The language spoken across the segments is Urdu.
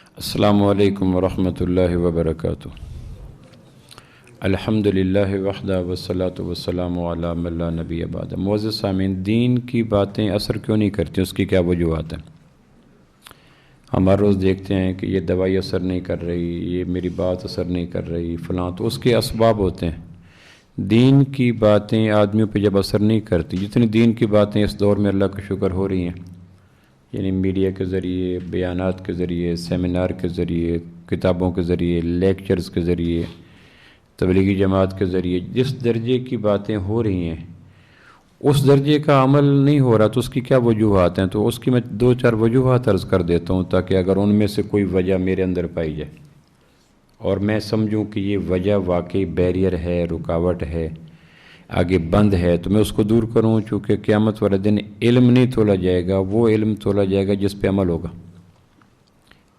السلام علیکم ورحمۃ اللہ وبرکاتہ۔ الحمدللہ وحدہ والصلاۃ والسلام علی من لا نبی بعدہ۔ معزز سامعین، دین کی باتیں اثر کیوں نہیں کرتی؟ اس کی کیا وجوہات ہیں؟ ہم ہر روز دیکھتے ہیں کہ یہ دوائی اثر نہیں کر رہی، یہ میری بات اثر نہیں کر رہی، فلاں، تو اس کے اسباب ہوتے ہیں۔ دین کی باتیں آدمیوں پہ جب اثر نہیں کرتی، جتنی دین کی باتیں اس دور میں اللہ کا شکر ہو رہی ہیں، یعنی میڈیا کے ذریعے، بیانات کے ذریعے، سیمینار کے ذریعے، کتابوں کے ذریعے، لیکچرز کے ذریعے، تبلیغی جماعت کے ذریعے، جس درجے کی باتیں ہو رہی ہیں اس درجے کا عمل نہیں ہو رہا، تو اس کی کیا وجوہات ہیں؟ تو اس کی میں 2-4 وجوہات عرض کر دیتا ہوں، تاکہ اگر ان میں سے کوئی وجہ میرے اندر پائی جائے اور میں سمجھوں کہ یہ وجہ واقعی بیریئر ہے، رکاوٹ ہے، آگے بند ہے، تو میں اس کو دور کروں، چونکہ قیامت والے دن علم نہیں تولا جائے گا، وہ علم تولا جائے گا جس پہ عمل ہوگا۔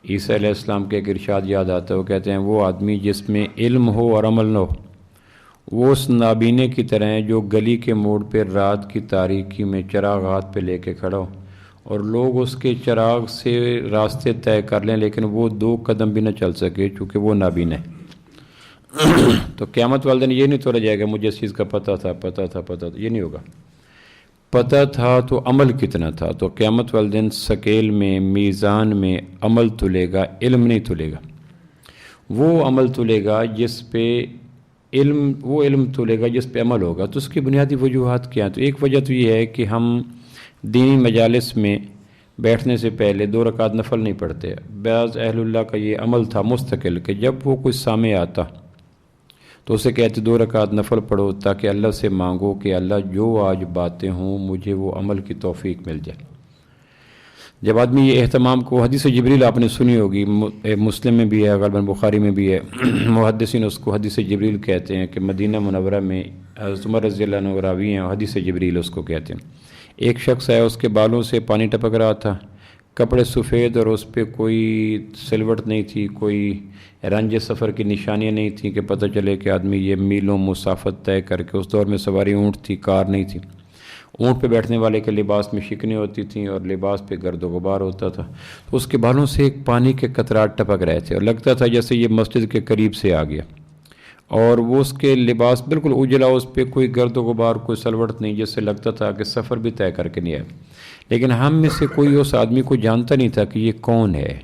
عیسیٰ علیہ السلام کے ایک ارشاد یاد آتا ہے، وہ کہتے ہیں وہ آدمی جس میں علم ہو اور عمل نہ ہو، وہ اس نابینے کی طرح ہے جو گلی کے موڑ پہ رات کی تاریکی میں چراغ ہاتھ پہ لے کے کھڑا ہو اور لوگ اس کے چراغ سے راستے طے کر لیں، لیکن وہ 2 قدم بھی نہ چل سکے چونکہ وہ نابین ہے۔ تو قیامت والے دن یہ نہیں تولا جائے گا مجھے اس چیز کا پتہ تھا، یہ نہیں ہوگا۔ پتہ تھا تو عمل کتنا تھا؟ تو قیامت والے دن سکیل میں، میزان میں عمل تلے گا، علم نہیں تلے گا۔ وہ عمل تلے گا جس پہ وہ علم تلے گا جس پہ عمل ہوگا۔ تو اس کی بنیادی وجوہات کیا ہیں؟ تو ایک وجہ تو یہ ہے کہ ہم دینی مجالس میں بیٹھنے سے پہلے 2 رکعت نفل نہیں پڑھتے۔ بعض اہل اللہ کا یہ عمل تھا مستقل کہ جب وہ کوئی سامع آتا تو اسے کہتے 2 رکعت نفل پڑھو، تاکہ اللہ سے مانگو کہ اللہ جو آج باتیں ہوں مجھے وہ عمل کی توفیق مل جائے۔ جب آدمی یہ اہتمام کو، حدیث جبریل آپ نے سنی ہوگی، مسلم میں بھی ہے، غالباً بخاری میں بھی ہے، محدثین اس کو حدیث جبریل کہتے ہیں، کہ مدینہ منورہ میں حضرت عمر رضی اللہ عنہ راوی ہیں، حدیث جبریل اس کو کہتے ہیں۔ ایک شخص ہے، اس کے بالوں سے پانی ٹپک رہا تھا، کپڑے سفید اور اس پہ کوئی سلوٹ نہیں تھی، کوئی رنج سفر کی نشانیاں نہیں تھیں کہ پتہ چلے کہ آدمی یہ میلوں مسافت طے کر کے، اس دور میں سواری اونٹ تھی، کار نہیں تھی، اونٹ پہ بیٹھنے والے کے لباس میں شکنیں ہوتی تھیں اور لباس پہ گرد و غبار ہوتا تھا، تو اس کے بالوں سے ایک پانی کے قطرات ٹپک رہے تھے اور لگتا تھا جیسے یہ مسجد کے قریب سے آ گیا، اور وہ اس کے لباس بالکل اجلا، اس پہ کوئی گرد و غبار، کوئی سلوٹ نہیں، جس سے لگتا تھا کہ سفر بھی طے کر کے نہیں آئے۔ لیکن ہم میں سے کوئی اس آدمی کو جانتا نہیں تھا کہ یہ کون ہے۔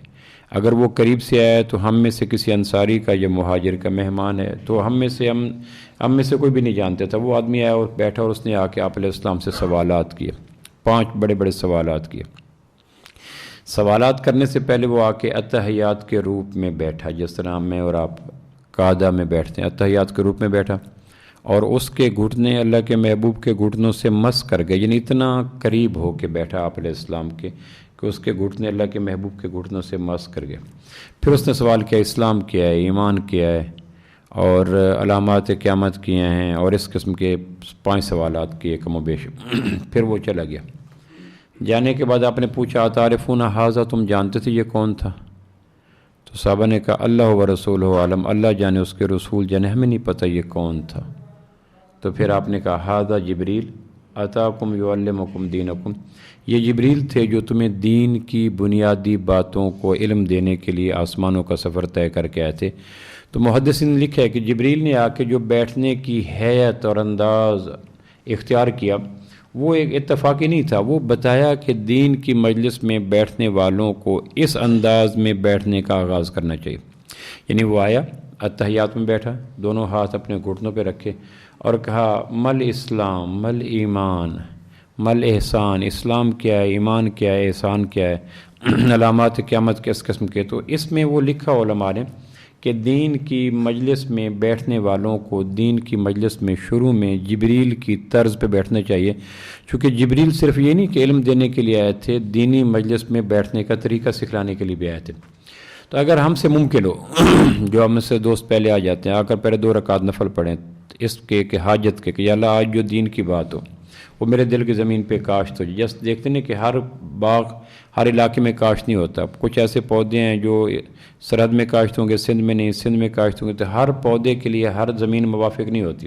اگر وہ قریب سے آیا تو ہم میں سے کسی انصاری کا یا مہاجر کا مہمان ہے، تو ہم میں سے کوئی بھی نہیں جانتا تھا۔ وہ آدمی آیا اور بیٹھا اور اس نے آ کے آپ علیہ السلام سے سوالات کیے، 5 بڑے بڑے سوالات کیے۔ سوالات کرنے سے پہلے وہ آ کے اتحیات کے روپ میں بیٹھا، جس طرح میں اور آپ قعدہ میں بیٹھتے ہیں، اتحیات کے روپ میں بیٹھا، اور اس کے گھٹنے اللہ کے محبوب کے گھٹنوں سے مس کر گئے، یعنی اتنا قریب ہو کے بیٹھا آپ علیہ السلام کے کہ اس کے گھٹنے اللہ کے محبوب کے گھٹنوں سے مس کر گئے۔ پھر اس نے سوال کیا، اسلام کیا ہے، ایمان کیا ہے، اور علامات قیامت کیے ہیں، اور اس قسم کے 5 سوالات کیے کم و بیش۔ پھر وہ چلا گیا۔ جانے کے بعد آپ نے پوچھا، تعارفون ھذا، تم جانتے تھے یہ کون تھا؟ تو صحابہ نے کہا اللہ و رسولہ عالم، اللہ جانے، اس کے رسول جانے، ہمیں نہیں پتہ یہ کون تھا۔ تو پھر آپ نے کہا ھذا جبریل اتاکم یعلمکم دینکم، یہ جبریل تھے جو تمہیں دین کی بنیادی باتوں کو علم دینے کے لیے آسمانوں کا سفر طے کر کے آئے تھے۔ تو محدثین نے لکھا ہے کہ جبریل نے آ کے جو بیٹھنے کی حیت اور انداز اختیار کیا، وہ ایک اتفاقی نہیں تھا، وہ بتایا کہ دین کی مجلس میں بیٹھنے والوں کو اس انداز میں بیٹھنے کا آغاز کرنا چاہیے۔ یعنی وہ آیا، اتحیات میں بیٹھا، دونوں ہاتھ اپنے گھٹنوں پہ رکھے اور کہا مل اسلام، مل ایمان، مل احسان، اسلام کیا ہے، ایمان کیا ہے، احسان کیا ہے، علامات قیامت کس قسم کے۔ تو اس میں وہ لکھا علماء نے کہ دین کی مجلس میں بیٹھنے والوں کو دین کی مجلس میں شروع میں جبریل کی طرز پہ بیٹھنا چاہیے، چونکہ جبریل صرف یہ نہیں کہ علم دینے کے لیے آئے تھے، دینی مجلس میں بیٹھنے کا طریقہ سکھلانے کے لیے بھی آئے تھے۔ تو اگر ہم سے ممکن ہو، جو ہم سے دوست پہلے آ جاتے ہیں، آ کر پہلے 2 رکعت نفل پڑھیں اس کے کہ حاجت کے، کہ یا اللہ آج جو دین کی بات ہو وہ میرے دل کی زمین پہ کاشت ہو جائے۔ جس دیکھتے ہیں کہ ہر باغ ہر علاقے میں کاشت نہیں ہوتا، کچھ ایسے پودے ہیں جو سرحد میں کاشت ہوں گے، سندھ میں نہیں، سندھ میں کاشت ہوں گے، تو ہر پودے کے لیے ہر زمین موافق نہیں ہوتی۔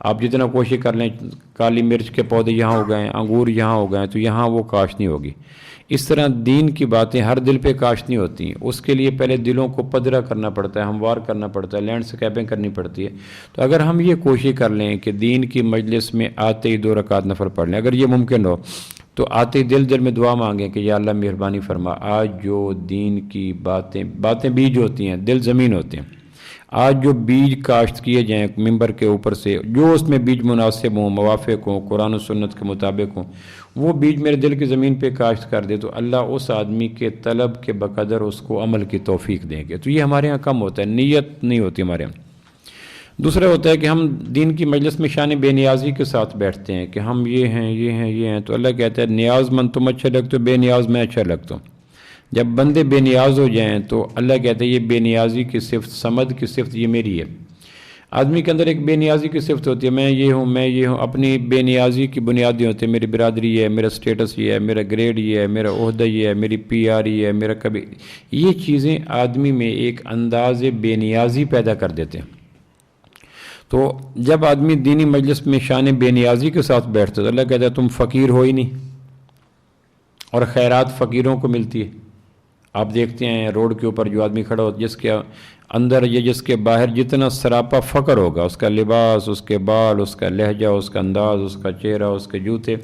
آپ جتنا کوشش کر لیں کالی مرچ کے پودے یہاں ہو گئے ہیں، انگور یہاں ہو گئے ہیں، تو یہاں وہ کاشت نہیں ہوگی۔ اس طرح دین کی باتیں ہر دل پہ کاشت نہیں ہوتی ہیں، اس کے لیے پہلے دلوں کو پدرا کرنا پڑتا ہے، ہموار کرنا پڑتا ہے، لینڈ سکیپنگ کرنی پڑتی ہے۔ تو اگر ہم یہ کوشش کر لیں کہ دین کی مجلس میں آتے ہی 2 رکعت نفل پڑھ لیں، اگر یہ ممکن ہو تو آتے ہی دل میں دعا مانگیں کہ یا اللہ مہربانی فرما، آج جو دین کی باتیں بیج ہوتی ہیں، دل زمین ہوتے ہیں، آج جو بیج کاشت کیے جائیں ممبر کے اوپر سے، جو اس میں بیج مناسب ہوں، موافق ہوں، قرآن و سنت کے مطابق ہوں، وہ بیج میرے دل کی زمین پہ کاشت کر دے تو اللہ اس آدمی کے طلب کے بقدر اس کو عمل کی توفیق دیں گے۔ تو یہ ہمارے ہاں کم ہوتا ہے، نیت نہیں ہوتی ہمارے ہاں۔ دوسرا ہوتا ہے کہ ہم دین کی مجلس میں شان بے نیازی کے ساتھ بیٹھتے ہیں کہ ہم یہ ہیں یہ ہیں یہ ہیں، تو اللہ کہتا ہے نیاز مند تم اچھا لگتے ہو، بے نیاز میں اچھا لگتا ہوں۔ جب بندے بے نیاز ہو جائیں تو اللہ کہتا ہے یہ بے نیازی کی صفت، صمد کی صفت یہ میری ہے۔ آدمی کے اندر ایک بے نیازی کی صفت ہوتی ہے، میں یہ ہوں، اپنی بے نیازی کی بنیادیں ہوتی ہیں، میری برادری ہے، میرا سٹیٹس یہ ہے، میرا گریڈ یہ ہے، میرا عہدہ یہ ہے، میری پی آر یہ ہے، میرا کبھی، یہ چیزیں آدمی میں ایک انداز بے نیازی پیدا کر دیتے ہیں۔ تو جب آدمی دینی مجلس میں شان بے نیازی کے ساتھ بیٹھتا ہے تو اللہ کہتا ہے تم فقیر ہو ہی نہیں، اور خیرات فقیروں کو ملتی ہے۔ آپ دیکھتے ہیں روڈ کے اوپر جو آدمی کھڑا ہوتا ہے، جس کے اندر یا جس کے باہر جتنا سراپا فقر ہوگا، اس کا لباس، اس کے بال، اس کا لہجہ، اس کا انداز، اس کا چہرہ، اس کے جوتے،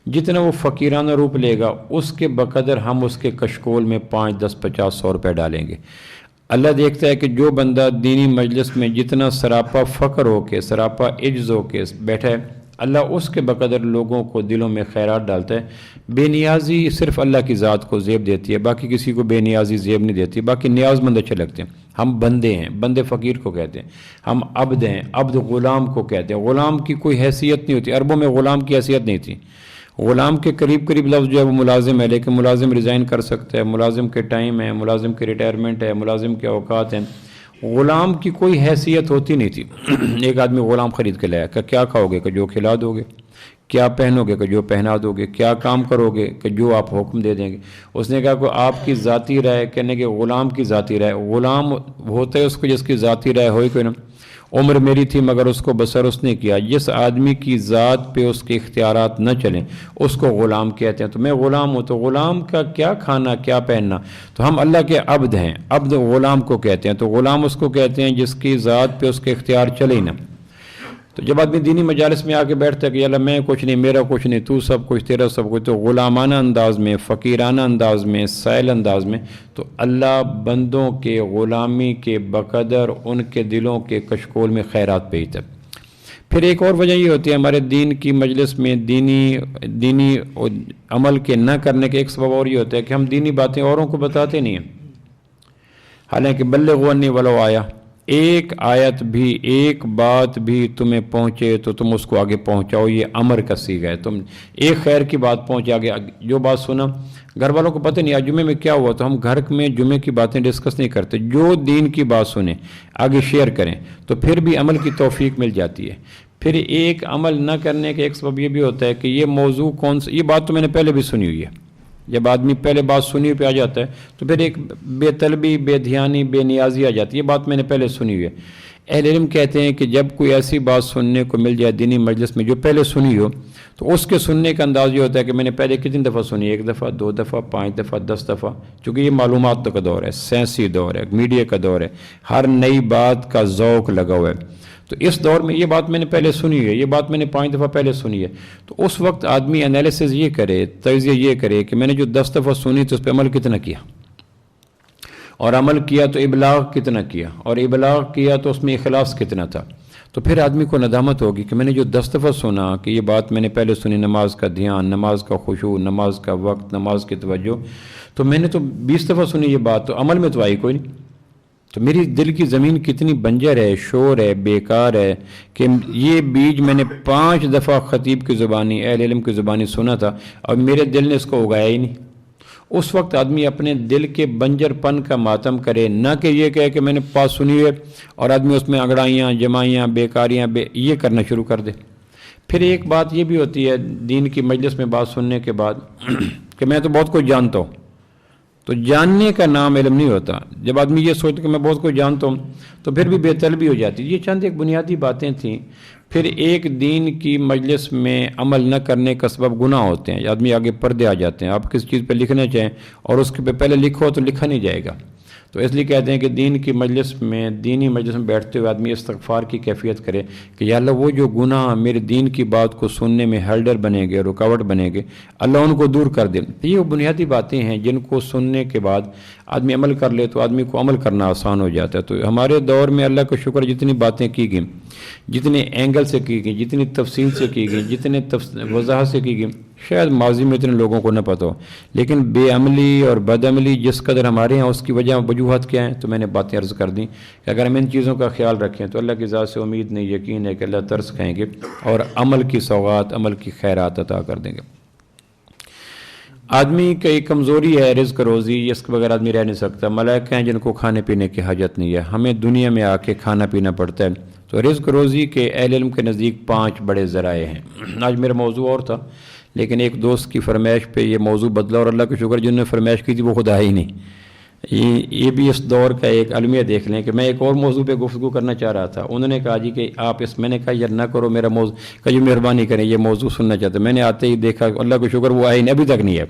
جتنا وہ فقیرانہ روپ لے گا اس کے بقدر ہم اس کے کشکول میں 5، 10، 50، 100 روپے ڈالیں گے۔ اللہ دیکھتا ہے کہ جو بندہ دینی مجلس میں جتنا سراپا فقر ہو کے، سراپا عجز ہو کے بیٹھا ہے، اللہ اس کے بقدر لوگوں کو دلوں میں خیرات ڈالتا ہے۔ بے نیازی صرف اللہ کی ذات کو زیب دیتی ہے، باقی کسی کو بے نیازی زیب نہیں دیتی، باقی نیاز مند اچھے لگتے ہیں۔ ہم بندے ہیں، بندے فقیر کو کہتے ہیں، ہم عبد ہیں، عبد غلام کو کہتے ہیں۔ غلام کی کوئی حیثیت نہیں ہوتی، عربوں میں غلام کی حیثیت نہیں تھی۔ غلام کے قریب لفظ جو ہے وہ ملازم ہے، لیکن ملازم ریزائن کر سکتا ہے، ملازم کے ٹائم ہے، ملازم کے ریٹائرمنٹ ہے، ملازم کے اوقات ہیں۔ غلام کی کوئی حیثیت ہوتی نہیں تھی۔ ایک آدمی غلام خرید کے لایا کہ کیا کھاؤ گے کہ جو کھلا دو گے، کیا پہنو گے کہ جو پہنا دو گے، کیا کام کرو گے کہ جو آپ حکم دے دیں گے۔ اس نے کہا کہ آپ کی ذاتی رائے، کہنے کہ غلام کی ذاتی رائے، غلام ہوتا ہے اس کو جس کی ذاتی رائے ہوئی کوئی نا۔ عمر میری تھی مگر اس کو بسر اس نے کیا۔ جس آدمی کی ذات پہ اس کے اختیارات نہ چلیں اس کو غلام کہتے ہیں۔ تو میں غلام ہوں، تو غلام کا کیا کھانا کیا پہننا، تو ہم اللہ کے عبد ہیں، عبد غلام کو کہتے ہیں۔ تو غلام اس کو کہتے ہیں جس کی ذات پہ اس کے اختیار چلے ہی نہ۔ تو جب آدمی دینی مجالس میں آ کے بیٹھتا ہے کہ اللہ میں کچھ نہیں، میرا کچھ نہیں، تو سب کچھ، تیرا سب کچھ، تو غلامانہ انداز میں، فقیرانہ انداز میں، سائل انداز میں، تو اللہ بندوں کے غلامی کے بقدر ان کے دلوں کے کشکول میں خیرات بھیجتا ہے۔ پھر ایک اور وجہ یہ ہوتی ہے ہمارے دین کی مجلس میں دینی عمل کے نہ کرنے کے ایک سبب اور یہ ہوتا ہے کہ ہم دینی باتیں اوروں کو بتاتے نہیں ہیں۔ حالانکہ بلغوا انی ولو آیا، ایک آیت بھی، ایک بات بھی تمہیں پہنچے تو تم اس کو آگے پہنچاؤ، یہ امر کا صیغہ ہے۔ تم ایک خیر کی بات پہنچے آگے، جو بات سنا گھر والوں کو پتہ نہیں آج جمعے میں کیا ہوا، تو ہم گھر میں جمعے کی باتیں ڈسکس نہیں کرتے، جو دین کی بات سنیں آگے شیئر کریں، تو پھر بھی عمل کی توفیق مل جاتی ہے۔ پھر ایک عمل نہ کرنے کا ایک سبب یہ بھی ہوتا ہے کہ یہ موضوع کون سا، یہ بات تو میں نے پہلے بھی سنی ہوئی ہے۔ جب آدمی پہلے بات سنی پہ آ جاتا ہے تو پھر ایک بے طلبی، بے دھیانی، بے نیازی آ جاتی ہے، یہ بات میں نے پہلے سنی ہوئی ہے۔ اہل علم کہتے ہیں کہ جب کوئی ایسی بات سننے کو مل جائے دینی مجلس میں جو پہلے سنی ہو، تو اس کے سننے کا انداز یہ ہوتا ہے کہ میں نے پہلے کتنی دفعہ سنی، 1 دفعہ، 2 دفعہ، 5 دفعہ، 10 دفعہ، چونکہ یہ معلومات کا دور ہے، سائنسی دور ہے، میڈیا کا دور ہے، ہر نئی بات کا ذوق لگا ہوا ہے۔ تو اس دور میں یہ بات میں نے پہلے سنی ہے، یہ بات میں نے 5 دفعہ پہلے سنی ہے، تو اس وقت آدمی انالیسز یہ کرے، تجزیہ یہ کرے کہ میں نے جو 10 دفعہ سنی تو اس پہ عمل کتنا کیا، اور عمل کیا تو ابلاغ کتنا کیا، اور ابلاغ کیا تو اس میں اخلاص کتنا تھا۔ تو پھر آدمی کو ندامت ہوگی کہ میں نے جو 10 دفعہ سنا کہ یہ بات میں نے پہلے سنی، نماز کا دھیان، نماز کا خشوع، نماز کا وقت، نماز کی توجہ، تو میں نے تو 20 دفعہ سنی یہ بات، تو عمل میں تو آئی کوئی نہیں۔ تو میری دل کی زمین کتنی بنجر ہے، شور ہے، بیکار ہے کہ یہ بیج میں نے 5 دفعہ خطیب کی زبانی، اہل علم کی زبانی سنا تھا اور میرے دل نے اس کو اگایا ہی نہیں۔ اس وقت آدمی اپنے دل کے بنجر پن کا ماتم کرے، نہ کہ یہ کہے کہ میں نے پاس سنی ہے اور آدمی اس میں انگڑائیاں، جمائیاں، بیکاریاں یہ کرنا شروع کر دے۔ پھر ایک بات یہ بھی ہوتی ہے دین کی مجلس میں بات سننے کے بعد کہ میں تو بہت کچھ جانتا ہوں، تو جاننے کا نام علم نہیں ہوتا. جب آدمی یہ سوچتا کہ میں بہت کچھ جانتا ہوں تو پھر بھی بے طلبی ہو جاتی. یہ چند ایک بنیادی باتیں تھیں. پھر ایک دین کی مجلس میں عمل نہ کرنے کا سبب گناہ ہوتے ہیں. آدمی آگے پردے آ جاتے ہیں. آپ کسی چیز پہ لکھنا چاہیں اور اس کے پہ پہلے لکھو تو لکھا نہیں جائے گا. تو اس لیے کہتے ہیں کہ دین کی مجلس میں دینی مجلس میں بیٹھتے ہوئے آدمی استغفار کی کیفیت کرے کہ یا اللہ وہ جو گناہ میرے دین کی بات کو سننے میں ہیلڈر بنے گے، رکاوٹ بنے گے، اللہ ان کو دور کر دے. یہ وہ بنیادی باتیں ہیں جن کو سننے کے بعد آدمی عمل کر لے تو آدمی کو عمل کرنا آسان ہو جاتا ہے. تو ہمارے دور میں اللہ کا شکر جتنی باتیں کی گئیں، جتنے اینگل سے کی گئیں، جتنی تفصیل سے کی گئیں، جتنے وضاحت سے کی گئیں، شاید ماضی میں اتنے لوگوں کو نہ پتہ ہو. لیکن بے عملی اور بد عملی جس قدر ہمارے ہیں اس کی وجہ وجوہات کیا ہیں تو میں نے باتیں عرض کر دیں کہ اگر ہم ان چیزوں کا خیال رکھیں تو اللہ کی ذات سے امید نہیں، یقین ہے کہ اللہ ترس کھائیں گے اور عمل کی سوغات، عمل کی خیرات عطا کر دیں گے. آدمی کی کمزوری ہے رزق روزی، اس کے بغیر آدمی رہ نہیں سکتا. ملائکہ ہیں جن کو کھانے پینے کی حاجت نہیں ہے، ہمیں دنیا میں آ کے کھانا پینا پڑتا ہے. تو رزق روزی کے اہل علم کے نزدیک 5 بڑے ذرائع ہیں. آج میرا موضوع اور تھا لیکن ایک دوست کی فرمائش پہ یہ موضوع بدلا اور اللہ کا شکر جنہوں نے فرمائش کی تھی وہ خود آئے ہی نہیں. یہ بھی اس دور کا ایک المیہ دیکھ لیں کہ میں ایک اور موضوع پہ گفتگو کرنا چاہ رہا تھا. انہوں نے کہا جی کہ آپ میں نے کہا یار نہ کرو میرا موضوع، کہ یہ مہربانی کریں یہ موضوع سننا چاہتے. میں نے آتے ہی دیکھا اللہ کا شکر وہ آئے نہیں، ابھی تک نہیں ہے.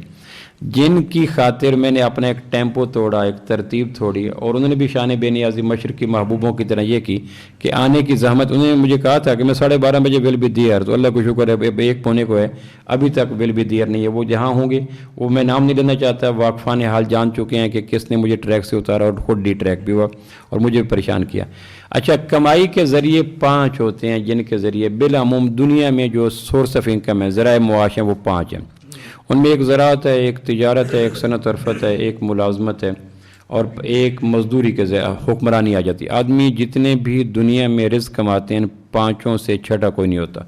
جن کی خاطر میں نے اپنا ایک ٹیمپو توڑا، ایک ترتیب توڑی، اور انہوں نے بھی شان بے نیازی مشرقی محبوبوں کی طرح یہ کی کہ آنے کی زحمت. انہوں نے مجھے کہا تھا کہ میں 12:30 بجے ول بھی دیئر، تو اللہ کو شکر ہے 1 پونے کو ہے، ابھی تک ول بھی دیئر نہیں ہے. وہ جہاں ہوں گے وہ میں نام نہیں لینا چاہتا، واقفان حال جان چکے ہیں کہ کس نے مجھے ٹریک سے اتارا اور خود ڈی ٹریک بھی ہوا اور مجھے پریشان کیا. اچھا، کمائی کے ذریعے 5 ہوتے ہیں جن کے ذریعے بالعموم دنیا میں جو سورس آف انکم ہے، ذرائع معاش ہیں، وہ 5 ہیں. ان میں ایک زراعت ہے، ایک تجارت ہے، ایک صنعت عرفت ہے، ایک ملازمت ہے اور ایک مزدوری کے حکمرانی آ جاتی. آدمی جتنے بھی دنیا میں رزق کماتے ہیں ان 5 سے چھٹا کوئی نہیں ہوتا.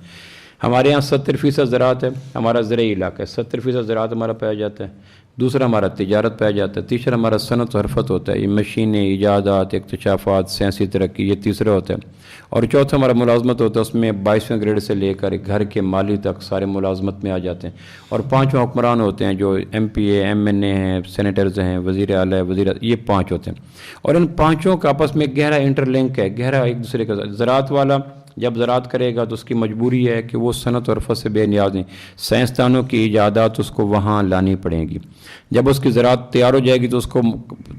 ہمارے یہاں 70% زراعت ہے، ہمارا زرعی علاقہ ہے، 70% زراعت ہمارا پایا جاتا ہے. دوسرا ہمارا تجارت پایا جاتا ہے. تیسرا ہمارا صنعت عرفت ہوتا ہے، یہ مشینیں، ایجادات، اکتشافات، سائنسی ترقی، یہ تیسرا ہوتا ہے. اور چوتھا ہمارا ملازمت ہوتا ہے، اس میں 22ویں گریڈ سے لے کر گھر کے مالی تک سارے ملازمت میں آ جاتے ہیں. اور 5 حکمران ہوتے ہیں جو MP اے، MNA ہیں، سینیٹرز ہیں، وزیر اعلیٰ ہے، یہ 5 ہوتے ہیں. اور ان 5 کا آپس میں گہرا انٹر لنک ہے، گہرا ایک دوسرے کا. زراعت والا جب زراعت کرے گا تو اس کی مجبوری ہے کہ وہ صنعت اور عرفت سے بے نیاز ہیں. سائنسدانوں کی ایجادات اس کو وہاں لانی پڑیں گی. جب اس کی زراعت تیار ہو جائے گی تو اس کو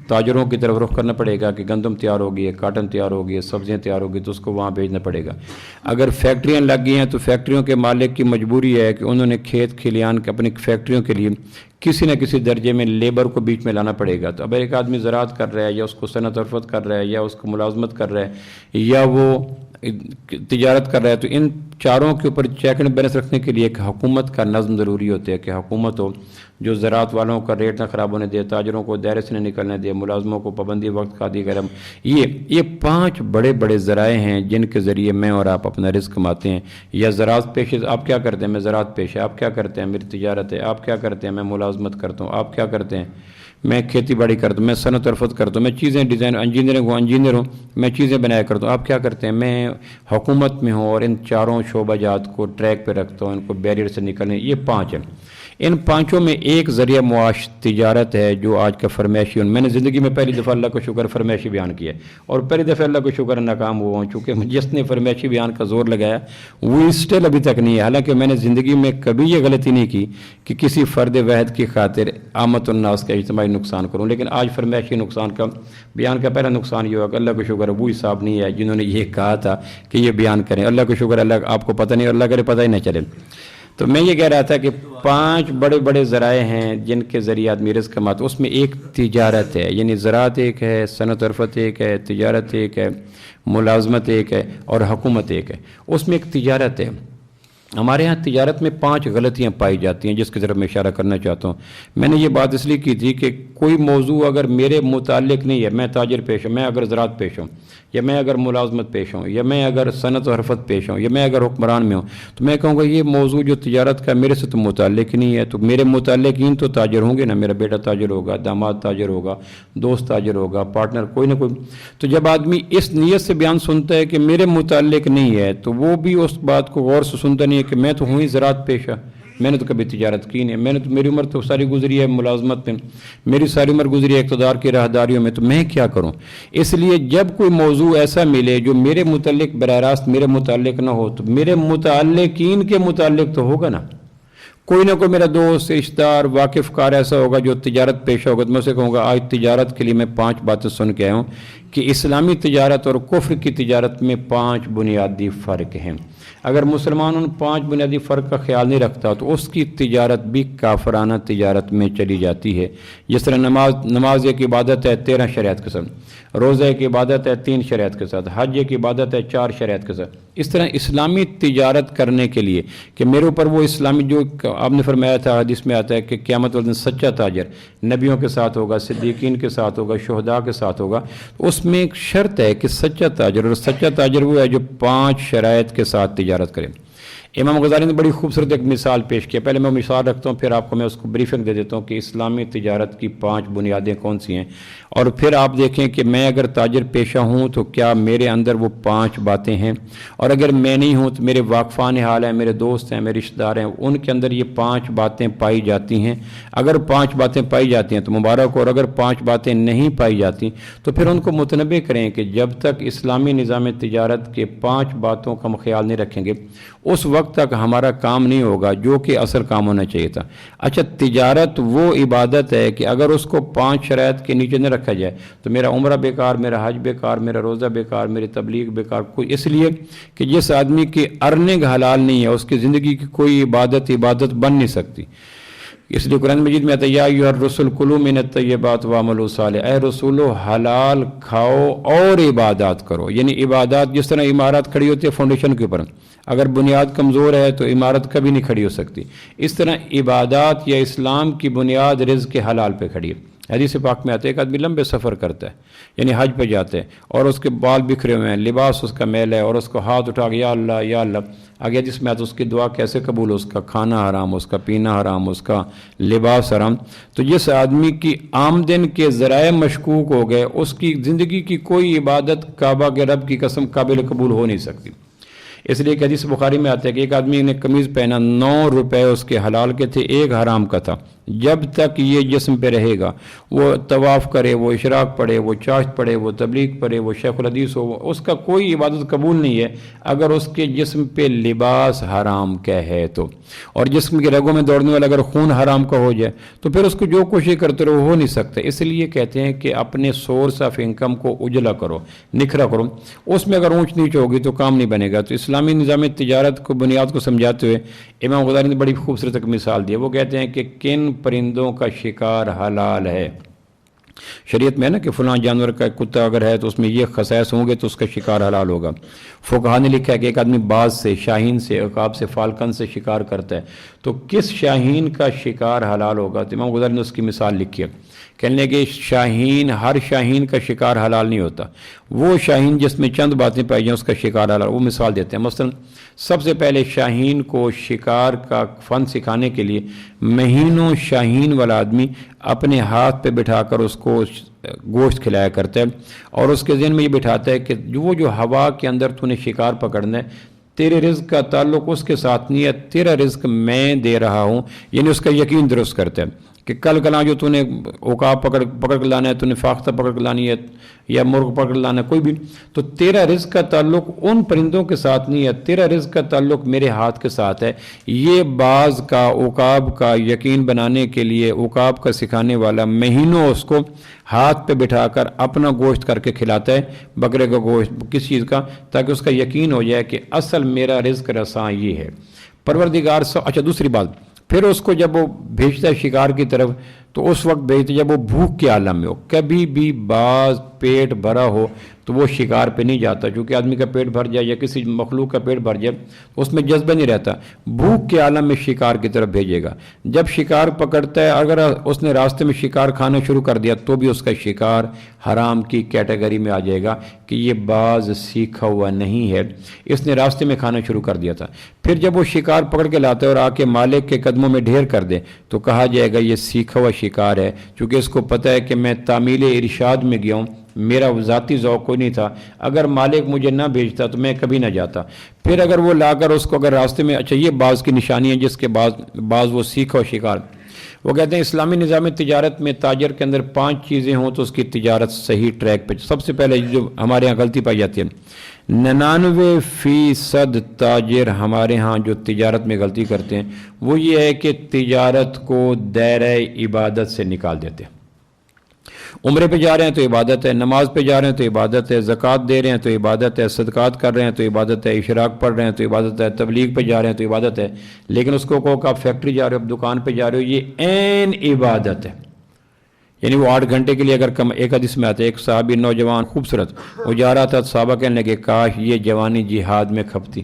تاجروں کی طرف رخ کرنا پڑے گا کہ گندم تیار ہوگی ہے، کاٹن تیار ہوگی ہے، سبزیاں تیار ہوگی تو اس کو وہاں بھیجنا پڑے گا. اگر فیکٹریاں لگ گئی ہیں تو فیکٹریوں کے مالک کی مجبوری ہے کہ انہوں نے کھیت کھلیان کے اپنی فیکٹریوں کے لیے کسی نہ کسی درجے میں لیبر کو بیچ میں لانا پڑے گا. تو اب ایک آدمی زراعت کر رہا ہے یا اس کو صنعت عرفت کر رہا ہے یا اس کو ملازمت کر رہا ہے یا وہ تجارت کر رہا ہے، تو ان 4 کے اوپر چیک اینڈ بیلنس رکھنے کے لیے ایک حکومت کا نظم ضروری ہوتا ہے کہ حکومت ہو جو زراعت والوں کا ریٹ نہ خراب ہونے دے، تاجروں کو دائرے سے نہ نکلنے دے، ملازموں کو پابندی وقت کا دی کرم. یہ 5 بڑے بڑے ذرائع ہیں جن کے ذریعے میں اور آپ اپنا رزق کماتے ہیں. یا زراعت پیشے آپ کیا کرتے ہیں؟ میں زراعت پیشہ. آپ کیا کرتے ہیں؟ میری تجارت ہے. آپ کیا کرتے ہیں؟ میں ملازمت کرتا ہوں. آپ کیا کرتے ہیں؟ میں کھیتی باڑی کرتا ہوں. میں صنعت عرفت کرتا ہوں. میں چیزیں ڈیزائن انجینئر ہوں. میں چیزیں بنایا کرتا ہوں. آپ کیا کرتے ہیں؟ میں حکومت میں ہوں اور ان 4 شعبہ جات کو ٹریک پہ رکھتا ہوں، ان کو بیریئر سے نکلنے. یہ 5 ہیں. ان 5 میں ایک ذریعہ معاش تجارت ہے جو آج کا فرمائشی. میں نے زندگی میں پہلی دفعہ اللہ کا شکر فرمائشی بیان کیا اور پہلی دفعہ اللہ کا شکر ناکام ہوا ہوں، چونکہ جس نے فرمائشی بیان کا زور لگایا وہ اسٹل ابھی تک نہیں ہے. حالانکہ میں نے زندگی میں کبھی یہ غلطی نہیں کی کہ کسی فرد واحد کی خاطر عامت الناس کا اجتماعی نقصان کروں. لیکن آج فرمائشی نقصان کا بیان کا پہلا نقصان یہ ہوا کہ اللہ کا شکر وہ حساب نہیں ہے جنہوں نے یہ کہا تھا کہ یہ بیان کریں. اللہ کا شکر، اللہ آپ کو پتہ نہیں، اللہ کرے پتہ ہی نہ چلے. تو میں یہ کہہ رہا تھا کہ 5 بڑے بڑے ذرائع ہیں جن کے ذریعے آدمی رزق کماتا. اس میں ایک تجارت ہے، یعنی زراعت ایک ہے، صنعت عرفت ایک ہے، تجارت ایک ہے، ملازمت ایک ہے اور حکومت ایک ہے. اس میں ایک تجارت ہے. ہمارے ہاں تجارت میں 5 غلطیاں پائی جاتی ہیں جس کی طرف میں اشارہ کرنا چاہتا ہوں. میں نے یہ بات اس لیے کی تھی کہ کوئی موضوع اگر میرے متعلق نہیں ہے، میں تاجر پیش ہوں، میں اگر زراعت پیش ہوں یا میں اگر ملازمت پیش ہوں یا میں اگر صنعت و حرفت پیش ہوں یا میں اگر حکمران میں ہوں، تو میں کہوں گا یہ موضوع جو تجارت کا میرے سے تو متعلق نہیں ہے. تو میرے متعلقین تو تاجر ہوں گے نا، میرا بیٹا تاجر ہوگا، داماد تاجر ہوگا، دوست تاجر ہوگا، پارٹنر کوئی نہ کوئی. تو جب آدمی اس نیت سے بیان سنتا ہے کہ میرے متعلق نہیں ہے تو وہ بھی اس بات کو غور سے سنتا نہیں ہے کہ میں تو ہوں ہی زراعت پیشہ، میں نے تو کبھی تجارت کی نہیں، میں نے تو میری عمر تو ساری گزری ہے ملازمت میں، میری ساری عمر گزری ہے اقتدار کی راہداریوں میں، تو میں کیا کروں؟ اس لیے جب کوئی موضوع ایسا ملے جو میرے متعلق براہ راست میرے متعلق نہ ہو تو میرے متعلقین کے متعلق تو ہوگا نا، کوئی نہ کوئی میرا دوست رشتہ دار واقف کار ایسا ہوگا جو تجارت پیشہ ہوگا، تو میں اسے کہوں گا آج تجارت کے لیے میں 5 باتیں سن کے آیا ہوں کہ اسلامی تجارت اور کفر کی تجارت میں 5 بنیادی فرق ہیں۔ اگر مسلمان ان 5 بنیادی فرق کا خیال نہیں رکھتا تو اس کی تجارت بھی کافرانہ تجارت میں چلی جاتی ہے۔ جس طرح نماز ایک عبادت ہے 13 شریعت کے ساتھ، روزہ ایک عبادت ہے 3 شریعت کے ساتھ، حج ایک عبادت ہے 4 شریعت کے ساتھ۔ اس طرح اسلامی تجارت کرنے کے لیے کہ میرے اوپر وہ اسلامی جو آپ نے فرمایا تھا، حدیث میں آتا ہے کہ قیامت والے دن سچا تاجر نبیوں کے ساتھ ہوگا، صدیقین کے ساتھ ہوگا، شہداء کے ساتھ ہوگا، تو اس میں ایک شرط ہے کہ سچا تاجر، اور سچا تاجر وہ ہے جو 5 شرائط کے ساتھ تجارت کرے۔ امام غزالی نے بڑی خوبصورت ایک مثال پیش کیا، پہلے میں مثال رکھتا ہوں، پھر آپ کو میں اس کو بریفنگ دے دیتا ہوں کہ اسلامی تجارت کی 5 بنیادیں کون سی ہیں، اور پھر آپ دیکھیں کہ میں اگر تاجر پیشہ ہوں تو کیا میرے اندر وہ 5 باتیں ہیں، اور اگر میں نہیں ہوں تو میرے واقفان حال ہیں، میرے دوست ہیں، میرے رشتہ دار ہیں، ان کے اندر یہ 5 باتیں پائی جاتی ہیں۔ اگر 5 باتیں پائی جاتی ہیں تو مبارک، اور اگر 5 باتیں نہیں پائی جاتی تو پھر ان کو متنبہ کریں کہ جب تک اسلامی نظام تجارت کے 5 باتوں کا ہم خیال نہیں رکھیں گے اس وقت تک ہمارا کام نہیں ہوگا جو کہ اصل کام ہونا چاہیے تھا۔ اچھا، تجارت وہ عبادت ہے کہ اگر اس کو 5 شرائط کے نیچے نہ رکھا جائے تو میرا عمرہ بیکار، میرا حج بیکار، میرا روزہ بیکار، میری تبلیغ بیکار، کوئی اس لیے کہ جس آدمی کی ارننگ حلال نہیں ہے اس کی زندگی کی کوئی عبادت بن نہیں سکتی۔ اس لیے قرآن مجید میں آتا ہے یا ایھا الرسل کلوا من الطیبات واعملوا صالحا، اے رسولو حلال کھاؤ اور عبادات کرو۔ یعنی عبادات جس طرح عمارت کھڑی ہوتی ہے فاؤنڈیشن کے اوپر، اگر بنیاد کمزور ہے تو عمارت کبھی نہیں کھڑی ہو سکتی، اس طرح عبادات یا اسلام کی بنیاد رزق حلال پہ کھڑی ہے۔ حدیث پاک میں آتا ہے ایک آدمی لمبے سفر کرتا ہے، یعنی حج پہ جاتے ہیں، اور اس کے بال بکھرے ہوئے ہیں، لباس اس کا میل ہے، اور اس کو ہاتھ اٹھا کے یا اللہ یا اللہ آگے جس میں آتا اس کی دعا کیسے قبول ہو، اس کا کھانا حرام، اس کا پینا حرام، اس کا لباس حرام۔ تو جس آدمی کی آمدن کے ذرائع مشکوک ہو گئے اس کی زندگی کی کوئی عبادت کعبہ کے رب کی قسم قابل قبول ہو نہیں سکتی۔ اس لیے کہ حدیث بخاری میں آتا ہے کہ ایک آدمی نے قمیض پہنا، 9 روپے اس کے حلال کے تھے، 1 حرام کا تھا۔ جب تک یہ جسم پہ رہے گا، وہ طواف کرے، وہ اشراق پڑھے، وہ چاشت پڑھے، وہ تبلیغ پڑھے، وہ شیخ الحدیث ہو، اس کا کوئی عبادت قبول نہیں ہے اگر اس کے جسم پہ لباس حرام کا ہے تو۔ اور جسم کے رگوں میں دوڑنے والا اگر خون حرام کا ہو جائے تو پھر اس کو جو کوشش کرتے رہو ہو نہیں سکتا۔ اس لیے کہتے ہیں کہ اپنے سورس آف انکم کو اجلا کرو، نکھرا کرو، اس میں اگر اونچ نیچ ہوگی تو کام نہیں بنے گا۔ تو اسلامی نظام تجارت کو بنیاد کو سمجھاتے ہوئے امام غزالی نے بڑی خوبصورت ایک مثال دی ہے۔ وہ کہتے ہیں کہ کن پرندوں کا شکار حلال ہے۔ شریعت میں ہے نا کہ فلاں جانور کا کتا اگر ہے تو اس میں یہ خصائص ہوں گے تو اس کا شکار حلال ہوگا۔ فقہا نے لکھا ہے کہ ایک آدمی باز سے، شاہین سے، عقاب سے، فالکن سے شکار کرتا ہے تو کس شاہین کا شکار حلال ہوگا؟ تو امام غزالی نے اس کی مثال لکھی ہے، کہنے لگے شاہین، ہر شاہین کا شکار حلال نہیں ہوتا، وہ شاہین جس میں چند باتیں پائی جائیں اس کا شکار حلال۔ وہ مثال دیتے ہیں، مثلا سب سے پہلے شاہین کو شکار کا فن سکھانے کے لیے مہینوں شاہین والا آدمی اپنے ہاتھ پہ بٹھا کر اس کو گوشت کھلایا کرتا ہے، اور اس کے ذہن میں یہ بٹھاتا ہے کہ وہ جو ہوا کے اندر تو نے شکار پکڑنا ہے، تیرے رزق کا تعلق اس کے ساتھ نہیں ہے، تیرا رزق میں دے رہا ہوں، یعنی اس کا یقین درست کرتا ہے کہ کل کلاں جو تو نے عقاب پکڑ کے لانا ہے، تو نے فاختہ پکڑ کے لانی ہے یا مرغ پکڑ کے لانا ہے، کوئی بھی، تو تیرا رزق کا تعلق ان پرندوں کے ساتھ نہیں ہے، تیرا رزق کا تعلق میرے ہاتھ کے ساتھ ہے۔ یہ باز کا، عقاب کا یقین بنانے کے لیے عقاب کا سکھانے والا مہینوں اس کو ہاتھ پہ بٹھا کر اپنا گوشت کر کے کھلاتا ہے، بکرے کا گوشت کس چیز کا، تاکہ اس کا یقین ہو جائے کہ اصل میرا رزق رساں یہ ہے۔ پروردگار اچھا دوسری بات، پھر اس کو جب وہ بھیجتا ہے شکار کی طرف تو اس وقت بھیجتے جب وہ بھوک کے عالم میں ہو۔ کبھی بھی باز پیٹ بھرا ہو تو وہ شکار پہ نہیں جاتا، چونکہ آدمی کا پیٹ بھر جائے یا کسی مخلوق کا پیٹ بھر جائے اس میں جذبہ نہیں رہتا، بھوک کے عالم میں شکار کی طرف بھیجے گا۔ جب شکار پکڑتا ہے، اگر اس نے راستے میں شکار کھانا شروع کر دیا تو بھی اس کا شکار حرام کی کیٹیگری میں آ جائے گا کہ یہ باز سیکھا ہوا نہیں ہے، اس نے راستے میں کھانا شروع کر دیا تھا۔ پھر جب وہ شکار پکڑ کے لاتا ہے اور آ کے مالک کے قدموں میں ڈھیر کر دے تو کہا جائے گا یہ سیکھا ہوا شکار ہے، چونکہ اس کو پتہ ہے کہ میں تعمیل ارشاد میں گیا ہوں، میرا ذاتی ذوق کوئی نہیں تھا، اگر مالک مجھے نہ بھیجتا تو میں کبھی نہ جاتا۔ پھر اگر وہ لا کر اس کو اگر راستے میں، اچھا یہ بعض کی نشانی ہے جس کے بعض وہ سیکھ و شکار، وہ کہتے ہیں اسلامی نظام تجارت میں تاجر کے اندر 5 چیزیں ہوں تو اس کی تجارت صحیح ٹریک پہ۔ سب سے پہلے جو ہمارے ہاں غلطی پائی جاتی ہے، 99% تاجر ہمارے ہاں جو تجارت میں غلطی کرتے ہیں وہ یہ ہے کہ تجارت کو دائرہ عبادت سے نکال دیتے ہیں۔ عمرے پہ جا رہے ہیں تو عبادت ہے، نماز پہ جا رہے ہیں تو عبادت ہے، زکوٰۃ دے رہے ہیں تو عبادت ہے، صدقات کر رہے ہیں تو عبادت ہے، اشراق پڑھ رہے ہیں تو عبادت ہے، تبلیغ پہ جا رہے ہیں تو عبادت ہے۔ لیکن اس کو کہو کہ آپ فیکٹری جا رہے ہو، دکان پہ جا رہے ہو، یہ عین عبادت ہے۔ یعنی وہ 8 گھنٹے کے لیے اگر ایک حدیث میں آتا ہے، ایک صحابی نوجوان خوبصورت وہ جا رہا تھا، صحابہ کہنے لگے کاش یہ جوانی جہاد میں کھپتی۔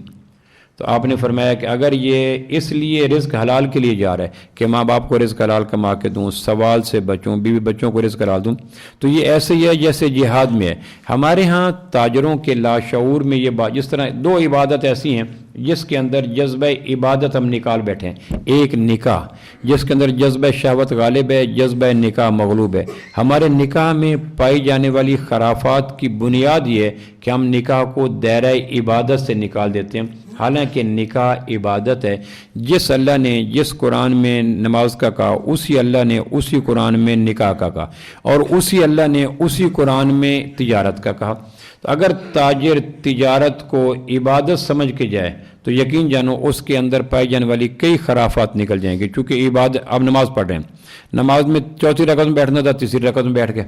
تو آپ نے فرمایا کہ اگر یہ اس لیے رزق حلال کے لیے جا رہا ہے کہ ماں باپ کو رزق حلال کما کے دوں، سوال سے بچوں، بیوی بچوں کو رزق حلال دوں، تو یہ ایسے ہی ہے جیسے جہاد میں ہے۔ ہمارے ہاں تاجروں کے لاشعور میں یہ بات، جس طرح 2 عبادت ایسی ہیں جس کے اندر جذبہ عبادت ہم نکال بیٹھے ہیں، ایک نکاح جس کے اندر جذبہ شہوت غالب ہے، جذبہ نکاح مغلوب ہے۔ ہمارے نکاح میں پائی جانے والی خرافات کی بنیاد یہ ہے کہ ہم نکاح کو دائرہ عبادت سے نکال دیتے ہیں، حالانکہ نکاح عبادت ہے۔ جس اللہ نے جس قرآن میں نماز کا کہا، اسی اللہ نے اسی قرآن میں نکاح کا کہا، اور اسی اللہ نے اسی قرآن میں تجارت کا کہا۔ تو اگر تاجر تجارت کو عبادت سمجھ کے جائے تو یقین جانو اس کے اندر پائی جانے والی کئی خرافات نکل جائیں گے، چونکہ عبادت، اب نماز پڑھ رہے ہیں، نماز میں 4تھی رکعت میں بیٹھنا تھا، 3ری رکعت میں بیٹھ گئے،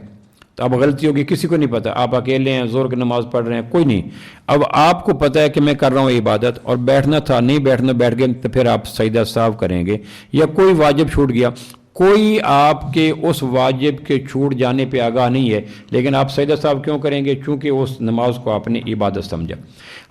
تو اب غلطی ہوگی کسی کو نہیں پتا، آپ اکیلے ہیں، زور کی نماز پڑھ رہے ہیں، کوئی نہیں، اب آپ کو پتہ ہے کہ میں کر رہا ہوں عبادت، اور بیٹھنا تھا نہیں بیٹھنا، بیٹھ گئے، تو پھر آپ سجدہ سہو کریں گے، یا کوئی واجب چھوٹ گیا، کوئی آپ کے اس واجب کے چھوٹ جانے پہ آگاہ نہیں ہے، لیکن آپ سجدہ سہو کیوں کریں گے؟ چونکہ اس نماز کو آپ نے عبادت سمجھا۔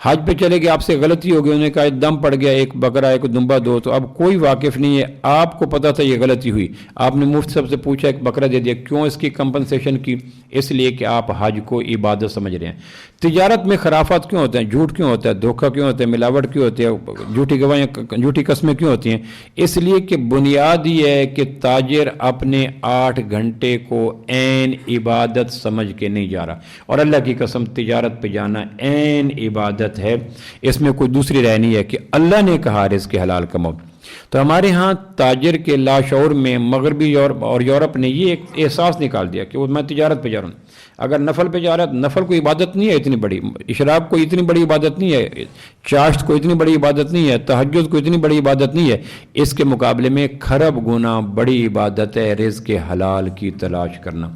حج پہ چلے گئے، آپ سے غلطی ہو گئی، انہوں نے کہا دم پڑ گیا، ایک بکرا ایک دمبا دو، تو اب کوئی واقف نہیں ہے، آپ کو پتا تھا یہ غلطی ہوئی، آپ نے مفتی صاحب سے پوچھا ایک بکرا دے دیا، کیوں اس کی کمپنسیشن کی؟ اس لیے کہ آپ حج کو عبادت سمجھ رہے ہیں۔ تجارت میں خرافات کیوں ہوتے ہیں؟ جھوٹ کیوں ہوتا ہے؟ دھوکہ کیوں ہوتا ہے؟ ملاوٹ کیوں ہوتی ہے؟ جھوٹی گواہیاں، جھوٹی قسمیں کیوں ہوتی ہیں؟ اس لیے کہ بنیاد یہ ہے کہ تاجر اپنے 8 گھنٹے کو عین عبادت سمجھ کے نہیں جا رہا، اور اللہ کی قسم تجارت پہ جانا عین عبادت ہے، اس میں کوئی دوسری رائے نہیں ہے کہ اللہ نے کہا رزق حلال کماؤ۔ تو ہمارے ہاں تاجر کے لاشعور میں مغربی اور یورپ نے یہ ایک احساس نکال دیا کہ وہ میں تجارت پہ جا رہا ہوں، اگر نفل پہ جا رہا ہے، نفل کوئی عبادت نہیں ہے اتنی بڑی، اشراق کوئی اتنی بڑی عبادت نہیں ہے، چاشت کوئی اتنی بڑی عبادت نہیں ہے، تہجد کوئی اتنی بڑی عبادت نہیں ہے، اس کے مقابلے میں کھرب گنا بڑی عبادت ہے رزق حلال کی تلاش کرنا۔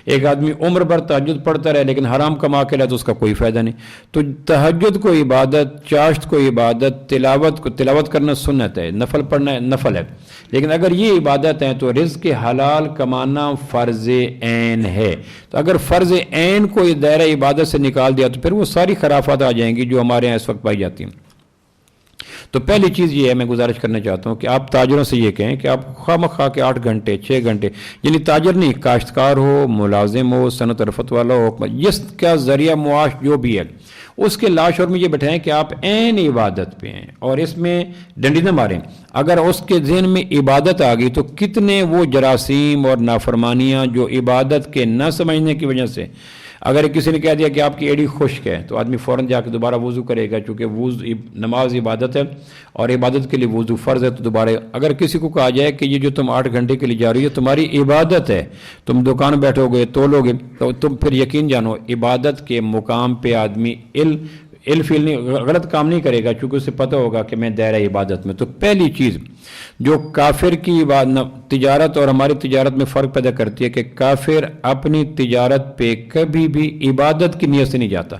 ایک آدمی عمر بھر تہجد پڑھتا رہے لیکن حرام کما کے لائے تو اس کا کوئی فائدہ نہیں۔ تو تہجد کو عبادت، چاشت کو عبادت، تلاوت کرنا سنت ہے، نفل پڑھنا نفل ہے، لیکن اگر یہ عبادت ہے تو رزق حلال کمانا فرض عین ہے۔ تو اگر فرض عین کو دائرہ عبادت سے نکال دیا تو پھر وہ ساری خرافات آ جائیں گی جو ہمارے یہاں اس وقت پائی جاتی ہیں۔ تو پہلی چیز یہ ہے، میں گزارش کرنا چاہتا ہوں کہ آپ تاجروں سے یہ کہیں کہ آپ خواہ مخواہ کے 8 گھنٹے 6 گھنٹے، یعنی تاجر نہیں، کاشتکار ہو، ملازم ہو، صنعت رفت والا ہو، جس کا ذریعہ معاش جو بھی ہے، اس کے لاشعور میں یہ بٹھائیں کہ آپ عین عبادت پہ ہیں، اور اس میں ڈنڈی نہ ماریں۔ اگر اس کے ذہن میں عبادت آ گئی تو کتنے وہ جراثیم اور نافرمانیاں جو عبادت کے نہ سمجھنے کی وجہ سے، اگر کسی نے کہہ دیا کہ آپ کی ایڑی خشک ہے تو آدمی فوراً جا کے دوبارہ وضو کرے گا، چونکہ نماز عبادت ہے اور عبادت کے لیے وضو فرض ہے، تو دوبارہ اگر کسی کو کہا جائے کہ یہ جو تم 8 گھنٹے کے لیے جا رہی ہو تمہاری عبادت ہے، تم دکان بیٹھو گے تولو گے، تو تم پھر یقین جانو عبادت کے مقام پہ آدمی فیل نہیں، غلط کام نہیں کرے گا، چونکہ اسے پتہ ہوگا کہ میں دائرہ عبادت میں۔ تو پہلی چیز جو کافر کی تجارت اور ہماری تجارت میں فرق پیدا کرتی ہے کہ کافر اپنی تجارت پہ کبھی بھی عبادت کی نیت سے نہیں جاتا۔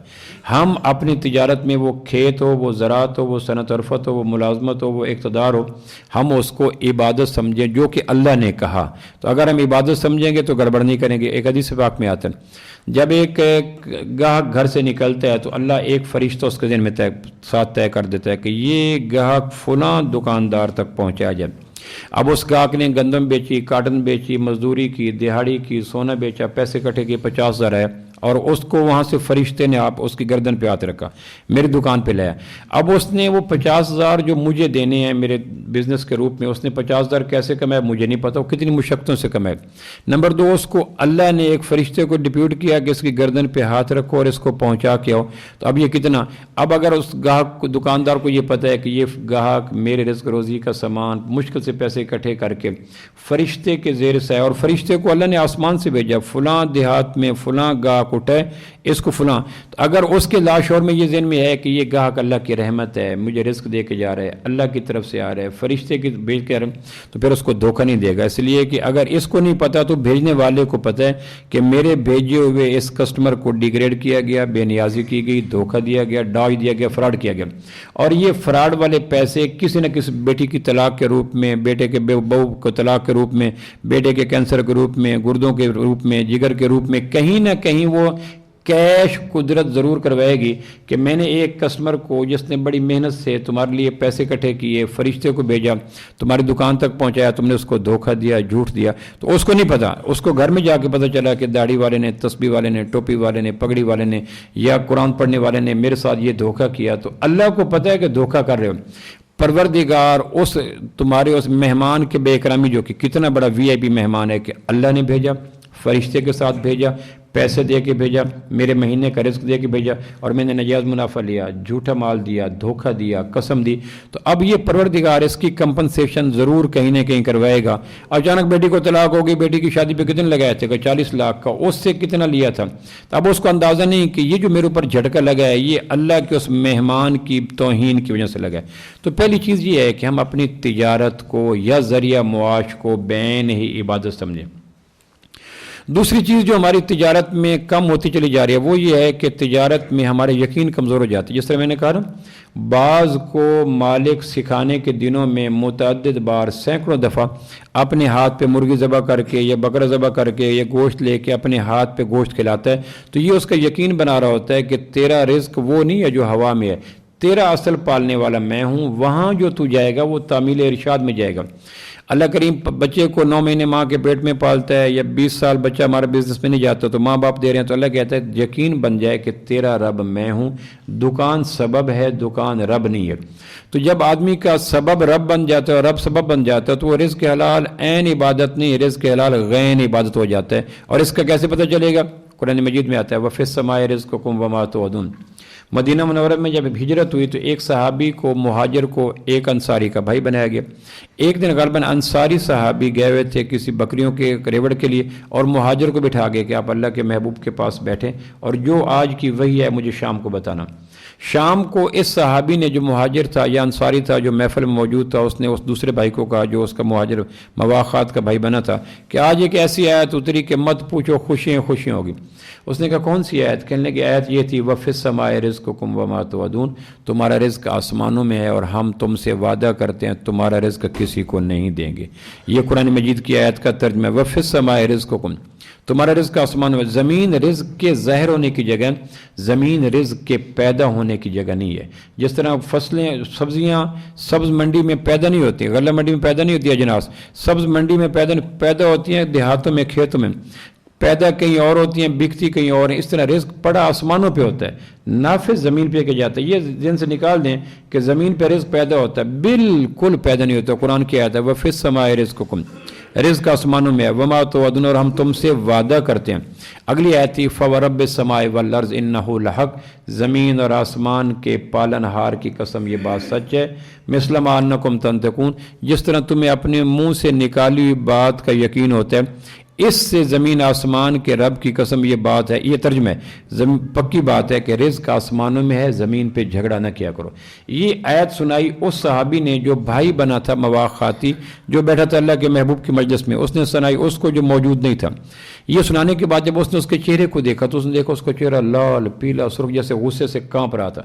ہم اپنی تجارت میں، وہ کھیت ہو، وہ زراعت ہو، وہ صنعت عرفت ہو، وہ ملازمت ہو، وہ اقتدار ہو، ہم اس کو عبادت سمجھیں جو کہ اللہ نے کہا۔ تو اگر ہم عبادت سمجھیں گے تو گڑبڑ نہیں کریں گے۔ ایک حدیث پاک میں آتا ہے جب ایک گاہک گھر سے نکلتا ہے تو اللہ ایک فرشتہ اس کے ذہن میں ساتھ طے کر دیتا ہے کہ یہ گاہک فلاں دکاندار تک پہنچایا جائے۔ اب اس گاہک نے گندم بیچی، کاٹن بیچی، مزدوری کی، دہاڑی کی، سونا بیچا، پیسے کٹھے کیے، 50,000 ہے، اور اس کو وہاں سے فرشتے نے آپ اس کی گردن پہ ہاتھ رکھا، میری دکان پہ لایا. اب اس نے وہ 50,000 جو مجھے دینے ہیں میرے بزنس کے روپ میں، اس نے 50,000 کیسے کمایا مجھے نہیں پتا، وہ کتنی مشقتوں سے کمائے. نمبر 2، اس کو اللہ نے ایک فرشتے کو ڈپیوٹ کیا کہ اس کی گردن پہ ہاتھ رکھو اور اس کو پہنچا کے آؤ. تو اب یہ کتنا، اب اگر اس گاہک کو، دکاندار کو یہ پتہ ہے کہ یہ گاہک میرے رزق روزی کا سامان مشکل سے پیسے اکٹھے کر کے فرشتے کے زیر سے، اور فرشتے کو اللہ نے آسمان سے بھیجا، فلاں دیہات میں فلاں گاہک اٹھے، اس کو فلاں. تو اگر اس کے لاشعور میں یہ ذہن میں ہے کہ یہ گاہک اللہ کی رحمت ہے، مجھے رزق دے کے جا رہا ہے، اللہ کی طرف سے آ رہا ہے، فرشتے کی بھیج کے آ رہا ہے، تو پھر اس کو دھوکہ نہیں دے گا. اس لیے کہ اگر اس کو نہیں پتا تو بھیجنے والے کو پتہ ہے کہ میرے بھیجے ہوئے اس کسٹمر کو ڈیگریڈ کیا گیا، بے نیازی کی گئی، دھوکہ دیا گیا، ڈاج دیا گیا، فراڈ کیا گیا. اور یہ فراڈ والے پیسے کسی نہ کسی بیٹی کی طلاق کے روپ میں، بیٹے کے بہو کو طلاق کے روپ میں، بیٹے کے کینسر کے روپ میں، گردوں کے روپ میں، جگر کے روپ میں، کہیں نہ کہیں وہ کیش قدرت ضرور کروائے گی کہ میں نے ایک کسٹمر کو جس نے بڑی محنت سے تمہارے لیے پیسے اکٹھے کیے، فرشتے کو بھیجا، تمہاری دکان تک پہنچایا، تم نے اس کو دھوکہ دیا، جھوٹ دیا. تو اس کو نہیں پتا، اس کو گھر میں جا کے پتہ چلا کہ داڑھی والے نے، تسبیح والے نے، ٹوپی والے نے، پگڑی والے نے یا قرآن پڑھنے والے نے میرے ساتھ یہ دھوکہ کیا. تو اللہ کو پتہ ہے کہ دھوکہ کر رہے ہو. پروردگار اس تمہارے اس مہمان کے بے اکرامی، جو کہ کتنا بڑا VIP مہمان ہے، کہ اللہ نے بھیجا، فرشتے کے ساتھ بھیجا، پیسے دے کے بھیجا، میرے مہینے کا رزق دے کے بھیجا، اور میں نے ناجائز منافع لیا، جھوٹا مال دیا، دھوکہ دیا، قسم دی. تو اب یہ پروردگار اس کی کمپنسیشن ضرور کہیں نہ کہیں کروائے گا. اچانک بیٹی کو طلاق ہو گئی، بیٹی کی شادی پہ کتنے لگایا تھے؟ 40 لاکھ کا. اس سے کتنا لیا تھا؟ تو اب اس کو اندازہ نہیں کہ یہ جو میرے اوپر جھٹکا لگا ہے یہ اللہ کے اس مہمان کی توہین کی وجہ سے لگا ہے. تو پہلی چیز یہ ہے کہ ہم اپنی تجارت کو یا ذریعہ معاش کو بین ہی عبادت سمجھیں. دوسری چیز جو ہماری تجارت میں کم ہوتی چلی جا رہی ہے وہ یہ ہے کہ تجارت میں ہمارے یقین کمزور ہو جاتے ہیں. جس طرح میں نے کہا نا، بعض کو مالک سکھانے کے دنوں میں متعدد بار، سینکڑوں دفعہ اپنے ہاتھ پہ مرغی ذبح کر کے یا بکرا ذبح کر کے یا گوشت لے کے اپنے ہاتھ پہ گوشت کھلاتا ہے. تو یہ اس کا یقین بنا رہا ہوتا ہے کہ تیرا رزق وہ نہیں ہے جو ہوا میں ہے، تیرا اصل پالنے والا میں ہوں، وہاں جو تو جائے گا وہ تعمیل ارشاد میں جائے گا. اللہ کریم بچے کو 9 مہینے ماں کے پیٹ میں پالتا ہے، یا 20 سال بچہ ہمارا بزنس میں نہیں جاتا تو ماں باپ دے رہے ہیں. تو اللہ کہتا ہے یقین بن جائے کہ تیرا رب میں ہوں، دکان سبب ہے، دکان رب نہیں ہے. تو جب آدمی کا سبب رب بن جاتا ہے اور رب سبب بن جاتا ہے تو وہ رزق حلال عین عبادت نہیں، رزق حلال غین عبادت ہو جاتا ہے. اور اس کا کیسے پتہ چلے گا؟ قرآن مجید میں آتا ہے وَفِي السَّمَاءِ رِزْقُكُمْ وَمَا تُوعَدُونَ. مدینہ منورہ میں جب ہجرت ہوئی تو ایک صحابی کو، مہاجر کو، ایک انصاری کا بھائی بنایا گیا. ایک دن غالباً انصاری صحابی گئے ہوئے تھے کسی بکریوں کے ریوڑ کے لیے، اور مہاجر کو بٹھا گئے کہ آپ اللہ کے محبوب کے پاس بیٹھیں اور جو آج کی وحی ہے مجھے شام کو بتانا. شام کو اس صحابی نے، جو مہاجر تھا یا انصاری تھا جو محفل میں موجود تھا، اس نے اس دوسرے بھائی کو کہا جو اس کا مہاجر مواخات کا بھائی بنا تھا کہ آج ایک ایسی آیت اتری کہ مت پوچھو، خوشیاں خوشیاں ہوگی. اس نے کہا کون سی آیت؟ کہنے کی آیت یہ تھی وَفِي السَّمَاءِ رِزْقُكُمْ وَمَا تُوعَدُونَ، تمہارا رزق آسمانوں میں ہے اور ہم تم سے وعدہ کرتے ہیں تمہارا رزق کسی کو نہیں دیں گے. یہ قرآن مجید کی آیت کا ترجمہ ہے وَفِي السَّمَاءِ رِزْقُكُمْ، تمہارا رزق آسمانوں میں. زمین رزق کے ظاہر ہونے کی جگہ، زمین رزق کے پیدا ہونے کی جگہ نہیں ہے. جس طرح فصلیں، سبزیاں سبز منڈی میں پیدا نہیں ہوتی، غلہ منڈی میں پیدا نہیں ہوتی، اجناس سبز منڈی میں پیدا ہوتی ہیں، دیہاتوں میں، کھیتوں میں پیدا کہیں اور ہوتی ہیں، بکتی کہیں اور ہیں. اس طرح رزق پڑا آسمانوں پہ ہوتا ہے، نافذ زمین پہ کے جاتا ہے. یہ ذہن سے نکال دیں کہ زمین پہ رزق پیدا ہوتا ہے، بالکل پیدا نہیں ہوتا. قرآن کی آیت ہے وَفِي السَّمَاءِ رِزْقُكُمْ، رزق آسمانوں میں ہے، وَمَا تُوعَدُونَ، اور ہم تم سے وعدہ کرتے ہیں. اگلی آیت تھی فَوَرَبِّ السَّمَاءِ وَالْأَرْضِ إِنَّهُ لَحَقٌّ، زمین اور آسمان کے پالن ہار کی قسم یہ بات سچ ہے. مِثْلَ مَا أَنَّكُمْ تَنْطِقُونَ، جس طرح تمہیں اپنے منہ سے نکالی ہوئی بات کا یقین ہوتا ہے، اس سے زمین آسمان کے رب کی قسم یہ بات ہے. یہ ترجمہ ہے، پکی بات ہے کہ رزق آسمانوں میں ہے، زمین پہ جھگڑا نہ کیا کرو. یہ آیت سنائی اس صحابی نے جو بھائی بنا تھا مواخاتی، جو بیٹھا تھا اللہ کے محبوب کی مجلس میں. اس نے سنائی اس کو جو موجود نہیں تھا. یہ سنانے کے بعد جب اس نے اس کے چہرے کو دیکھا تو اس نے دیکھا اس کا چہرہ لال پیلا سرخ جیسے غصے سے کانپ رہا تھا.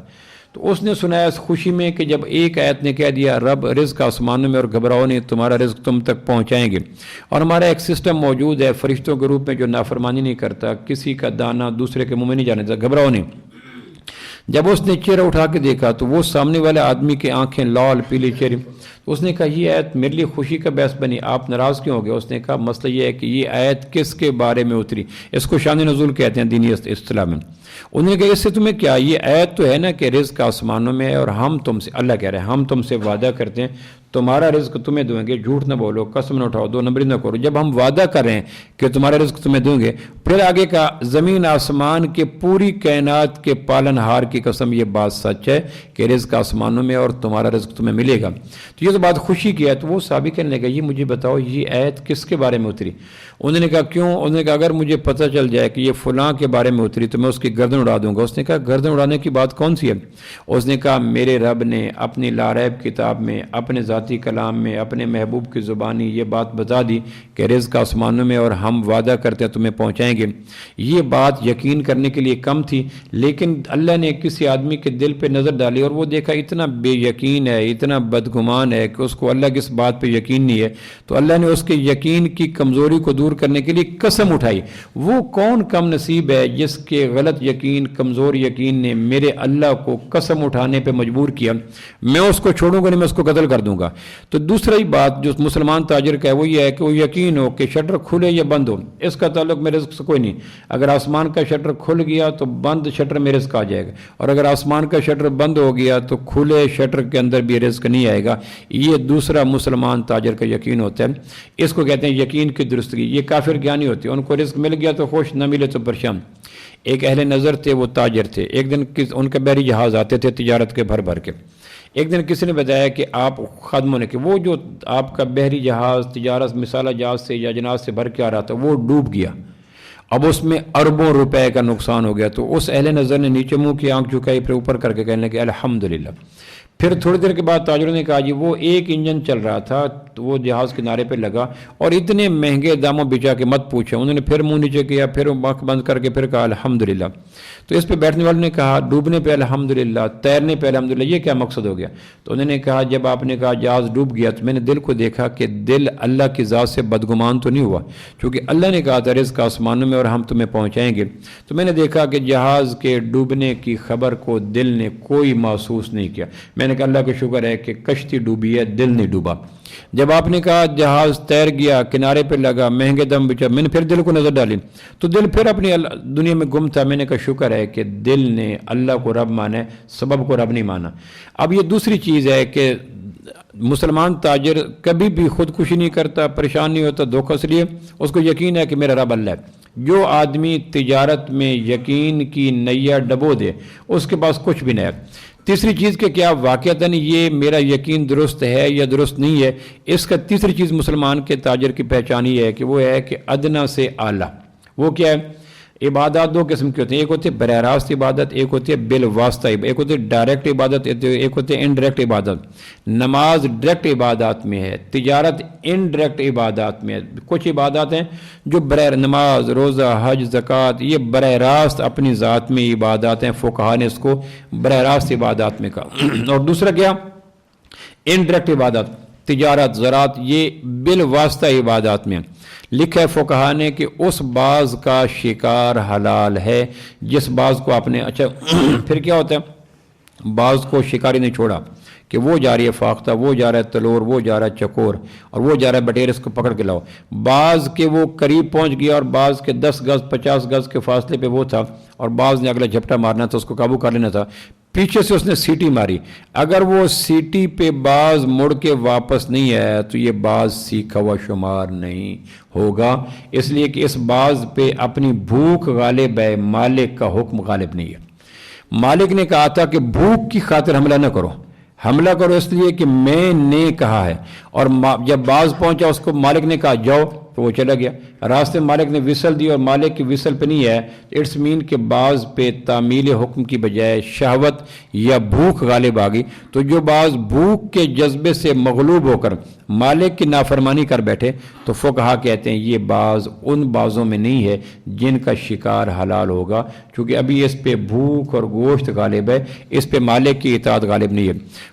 تو اس نے سنایا اس خوشی میں کہ جب ایک آیت نے کہہ دیا رب رزق آسمانوں میں اور گھبراؤ نہیں، تمہارا رزق تم تک پہنچائیں گے. اور ہمارا ایک سسٹم موجود ہے فرشتوں کے روپ میں جو نافرمانی نہیں کرتا، کسی کا دانہ دوسرے کے منہ میں نہیں جانے دیتا، گھبراؤ نہیں. جب اس نے چہرہ اٹھا کے دیکھا تو وہ سامنے والے آدمی کی آنکھیں لال پیلی چہرے. تو اس نے کہا یہ آیت میرے لیے خوشی کا باعث بنی, آپ ناراض کیوں ہو گئے؟ اس نے کہا مسئلہ یہ ہے کہ یہ آیت کس کے بارے میں اتری, اس کو شان نزول کہتے ہیں دینی اصطلاح میں. انہوں نے کہا اس سے تمہیں کیا, یہ آیت تو ہے نا کہ رزق آسمانوں میں ہے اور ہم تم سے, اللہ کہہ رہے ہیں ہم تم سے وعدہ کرتے ہیں تمہارا رزق تمہیں دیں گے, جھوٹ نہ بولو, قسم نہ اٹھاؤ, دو نمبری نہ کرو. جب ہم وعدہ کر رہے ہیں کہ تمہارا رزق تمہیں دیں گے, پھر آگے کا زمین آسمان کے پوری کائنات کے پالن ہار کی قسم یہ بات سچ ہے کہ رزق آسمانوں میں اور تمہارا رزق تمہیں ملے گا. تو یہ تو بات خوشی کی ہے. تو وہ صحابی کہنے لگا یہ مجھے بتاؤ یہ آیت کس کے بارے میں اتری؟ انہوں نے کہا کیوں؟ انہوں نے کہا اگر مجھے پتہ چل جائے کہ یہ فلاں کے بارے میں اتری تو میں اس کی گردن اڑا دوں گا. اس نے کہا گردن اڑانے کی بات کون سی ہے؟ اس نے کہا میرے رب نے اپنی لاریب کتاب میں اپنے ذاتی کلام میں اپنے محبوب کی زبانی یہ بات بتا دی کہ رزق آسمانوں میں اور ہم وعدہ کرتے ہیں تمہیں پہنچائیں گے. یہ بات یقین کرنے کے لیے کم تھی, لیکن اللہ نے کسی آدمی کے دل پہ نظر ڈالی اور وہ دیکھا اتنا بے یقین ہے, اتنا بدگمان ہے کہ اس کو اللہ کی اس بات پہ یقین نہیں ہے. تو اللہ نے اس کے یقین کی کمزوری کو دور کرنے کے لیے قسم اٹھائی. وہ کون کم نصیب ہے جس کے غلط یقین, کمزور یقین نے میرے اللہ کو قسم اٹھانے پہ مجبور کیا, میں اس کو چھوڑوں گا نہیں, میں اس کو قتل کر دوں گا. تو دوسری بات جو مسلمان تاجر کا ہے وہ یہ ہے کہ وہ یقین ہو کہ شٹر کھلے یا بند ہو, اس کا تعلق میرے رزق سے کوئی نہیں. اگر آسمان کا شٹر کھل گیا تو بند شٹر میں رزق آ جائے گا, اور اگر آسمان کا شٹر بند ہو گیا تو کھلے شٹر کے اندر بھی رزق نہیں آئے گا. یہ دوسرا مسلمان تاجر کا یقین ہوتا ہے. اس کو کہتے ہیں یقین کی درستگی. یہ کافر گیانی ہوتی ہے, ان کو رزق مل گیا تو خوش, نہ ملے تو پریشان. ایک اہل نظر تھے, وہ تاجر تھے. ایک دن ان کے بحری جہاز آتے تھے تجارت کے بھر بھر کے. ایک دن کسی نے بتایا کہ آپ خادموں نے کہ وہ جو آپ کا بحری جہاز تجارت مثالہ جہاز سے یا جناز سے بھر کے آ رہا تھا وہ ڈوب گیا, اب اس میں اربوں روپے کا نقصان ہو گیا. تو اس اہل نظر نے نیچے منہ کی آنکھ جھکائی, پھر اوپر کر کے کہنے لگے الحمدللہ. پھر تھوڑی دیر کے بعد تاجروں نے کہا جی وہ ایک انجن چل رہا تھا تو وہ جہاز کنارے پہ لگا اور اتنے مہنگے داموں بچا کے مت پوچھے. انہوں نے پھر منہ نیچے کیا, پھر آنکھ بند کر کے پھر کہا الحمدللہ. تو اس پہ بیٹھنے والوں نے کہا ڈوبنے پہ الحمدللہ, تیرنے پہ الحمدللہ, یہ کیا مقصد ہو گیا؟ تو انہوں نے کہا جب آپ نے کہا جہاز ڈوب گیا تو میں نے دل کو دیکھا کہ دل اللہ کی ذات سے بدگمان تو نہیں ہوا, کیونکہ اللہ نے کہا تھا رزق آسمانوں میں اور ہم تمہیں پہنچائیں گے. تو میں نے دیکھا کہ جہاز کے ڈوبنے کی خبر کو دل نے کوئی محسوس نہیں کیا. میں نے کہا اللہ کا شکر ہے کہ کشتی ڈوبی ہے, دل نہیں ڈوبا. جب آپ نے کہا جہاز تیر گیا, کنارے پہ لگا, مہنگے دم بچا, میں نے پھر دل کو نظر ڈالی تو دل پھر اپنی دنیا میں گم تھا. میں نے کہا شکر ہے کہ دل نے اللہ کو رب مانا ہے, سبب کو رب نہیں مانا. اب یہ دوسری چیز ہے کہ مسلمان تاجر کبھی بھی خودکشی نہیں کرتا, پریشان نہیں ہوتا, دھوکہ اس لیے اس کو یقین ہے کہ میرا رب اللہ ہے. جو آدمی تجارت میں یقین کی نیا ڈبو دے اس کے پاس کچھ بھی نہیں ہے. تیسری چیز کہ کیا واقعتاً یہ میرا یقین درست ہے یا درست نہیں ہے, اس کا تیسری چیز مسلمان کے تاجر کی پہچان یہ ہے کہ وہ ہے کہ ادنا سے اعلیٰ. وہ کیا ہے؟ عبادات دو قسم کی ہوتی ہیں, ایک ہوتی ہے براہ راست عبادت, ایک ہوتی ہے بالواسطہ, ایک ہوتی ہے ڈائریکٹ عبادت, ایک ہوتی ہے انڈائریکٹ عبادت. نماز ڈائریکٹ عبادات میں ہے, تجارت انڈائریکٹ عبادات میں ہے. کچھ عبادات ہیں جو نماز, روزہ, حج, زکوٰۃ, یہ براہ راست اپنی ذات میں عبادات ہیں, فقہا نے اس کو براہ راست عبادات میں کہا. اور دوسرا کیا؟ انڈائریکٹ عبادت, تجارت, زراعت, یہ بالواسطہ عبادات میں. لکھا ہے فقہا نے کہ اس باز کا شکار حلال ہے جس باز کو آپ نے, اچھا پھر کیا ہوتا ہے؟ باز کو شکاری نے چھوڑا کہ وہ جا رہی ہے فاختہ, وہ جا رہا ہے تلور, وہ جا رہا ہے چکور, اور وہ جا رہا ہے بٹیر, اس کو پکڑ کے لاؤ. باز کے وہ قریب پہنچ گیا اور باز کے 10 گز 50 گز کے فاصلے پہ وہ تھا اور باز نے اگلا جھپٹا مارنا تھا, اس کو قابو کر لینا تھا. پیچھے سے اس نے سیٹی ماری, اگر وہ سیٹی پہ باز مڑ کے واپس نہیں آیا تو یہ باز سیکھا ہوا شمار نہیں ہوگا, اس لیے کہ اس باز پہ اپنی بھوک غالب ہے, مالک کا حکم غالب نہیں ہے. مالک نے کہا تھا کہ بھوک کی خاطر حملہ نہ کرو, حملہ کرو اس لیے کہ میں نے کہا ہے. اور جب باز پہنچا اس کو مالک نے کہا جاؤ, تو وہ چلا گیا. راستے مالک نے وصل دی اور مالک کی وصل پہ نہیں ہے, اٹس مین کہ باز پہ تعمیل حکم کی بجائے شہوت یا بھوک غالب آ گئی. تو جو باز بھوک کے جذبے سے مغلوب ہو کر مالک کی نافرمانی کر بیٹھے تو فقہا کہتے ہیں یہ باز ان بازوں میں نہیں ہے جن کا شکار حلال ہوگا, کیونکہ ابھی اس پہ بھوک اور گوشت غالب ہے, اس پہ مالک کی اطاعت غالب نہیں ہے.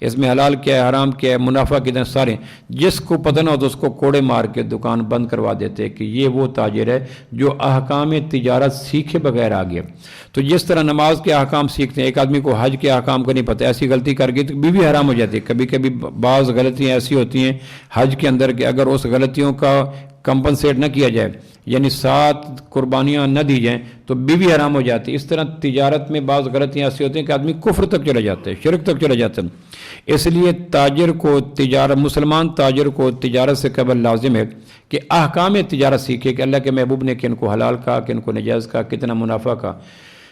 اس میں حلال کیا ہے، حرام کیا ہے، منافع کتنا، سارے جس کو پتہ نہ ہو تو اس کو کوڑے مار کے دکان بند کروا دیتے کہ یہ وہ تاجر ہے جو احکام تجارت سیکھے بغیر آ گیا۔ تو جس طرح نماز کے احکام سیکھتے ہیں، ایک آدمی کو حج کے احکام کا نہیں پتہ، ایسی غلطی کر گئی تو بیوی حرام ہو جاتی ہے۔ کبھی کبھی بعض غلطیاں ایسی ہوتی ہیں حج کے اندر کہ اگر اس غلطیوں کا کمپنسیٹ نہ کیا جائے، یعنی 7 قربانیاں نہ دی جائیں تو بیوی حرام ہو جاتی ہے۔ اس طرح تجارت میں بعض غلطیاں ایسی ہوتی ہیں کہ آدمی کفر تک چلا جاتا ہے، شرک تک چلا جاتا ہے۔ اس لیے تاجر کو مسلمان تاجر کو تجارت سے قبل لازم ہے کہ احکام تجارت سیکھے کہ اللہ کے محبوب نے کن کو حلال کہا، کن کو نجائز کہا، کتنا منافع کا۔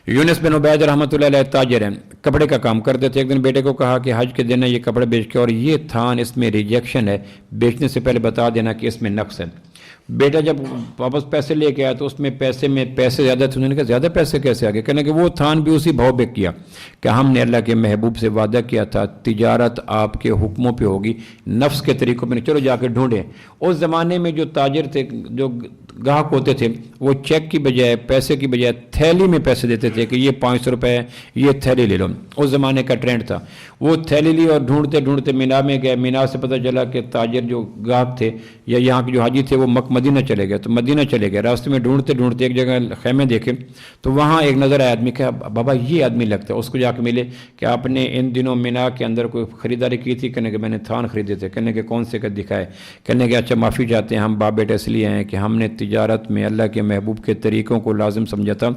یونس بن عبید رحمۃ اللہ علیہ تاجر ہیں، کپڑے کا کام کرتے تھے۔ ایک دن بیٹے کو کہا کہ حج کے دن ہے یہ کپڑے بیچ کے، اور یہ تھان اس میں ریجیکشن ہے، بیچنے سے پہلے بتا دینا کہ اس میں نقص ہے۔ بیٹا جب واپس پیسے لے کے آیا تو اس میں پیسے زیادہ تھے۔ انہوں نے کہا زیادہ پیسے کیسے آگے؟ کہنے کہ وہ تھان بھی اسی بھاؤ پہ کیا کہ ہم نے اللہ کے محبوب سے وعدہ کیا تھا تجارت آپ کے حکموں پہ ہوگی، نفس کے طریقوں پہ نہیں، چلو جا کے ڈھونڈیں۔ اس زمانے میں جو تاجر تھے، جو گاہک ہوتے تھے، وہ چیک کی بجائے، پیسے کی بجائے تھیلی میں پیسے دیتے تھے کہ یہ 500 روپے ہے، یہ تھیلی لے لو۔ اس زمانے کا ٹرینڈ تھا۔ وہ تھیلی لی اور ڈھونڈتے ڈھونڈتے مینا میں گئے۔ مینا سے پتہ چلا کہ تاجر جو گاہک تھے یا یہاں کے جو حاجی تھے وہ مدینہ چلے گئے، تو مدینہ چلے گئے۔ راستے میں ڈھونڈتے ڈھونڈتے ایک جگہ خیمے دیکھے تو وہاں ایک نظر آیا آدمی کہ بابا یہ آدمی لگتا ہے۔ اس کو جا کے ملے کہ آپ نے ان دنوں مینا کے اندر کوئی خریداری کی تھی؟ کہنے کہ میں نے تھان خریدے تھے۔ کہنے کہ کون سے کا دکھائے؟ کہنے کہ اچھا معافی چاہتے ہیں، ہم باپ بیٹے اس لیے ہیں کہ ہم نے تجارت میں اللہ کے محبوب کے طریقوں کو لازم سمجھا تھا،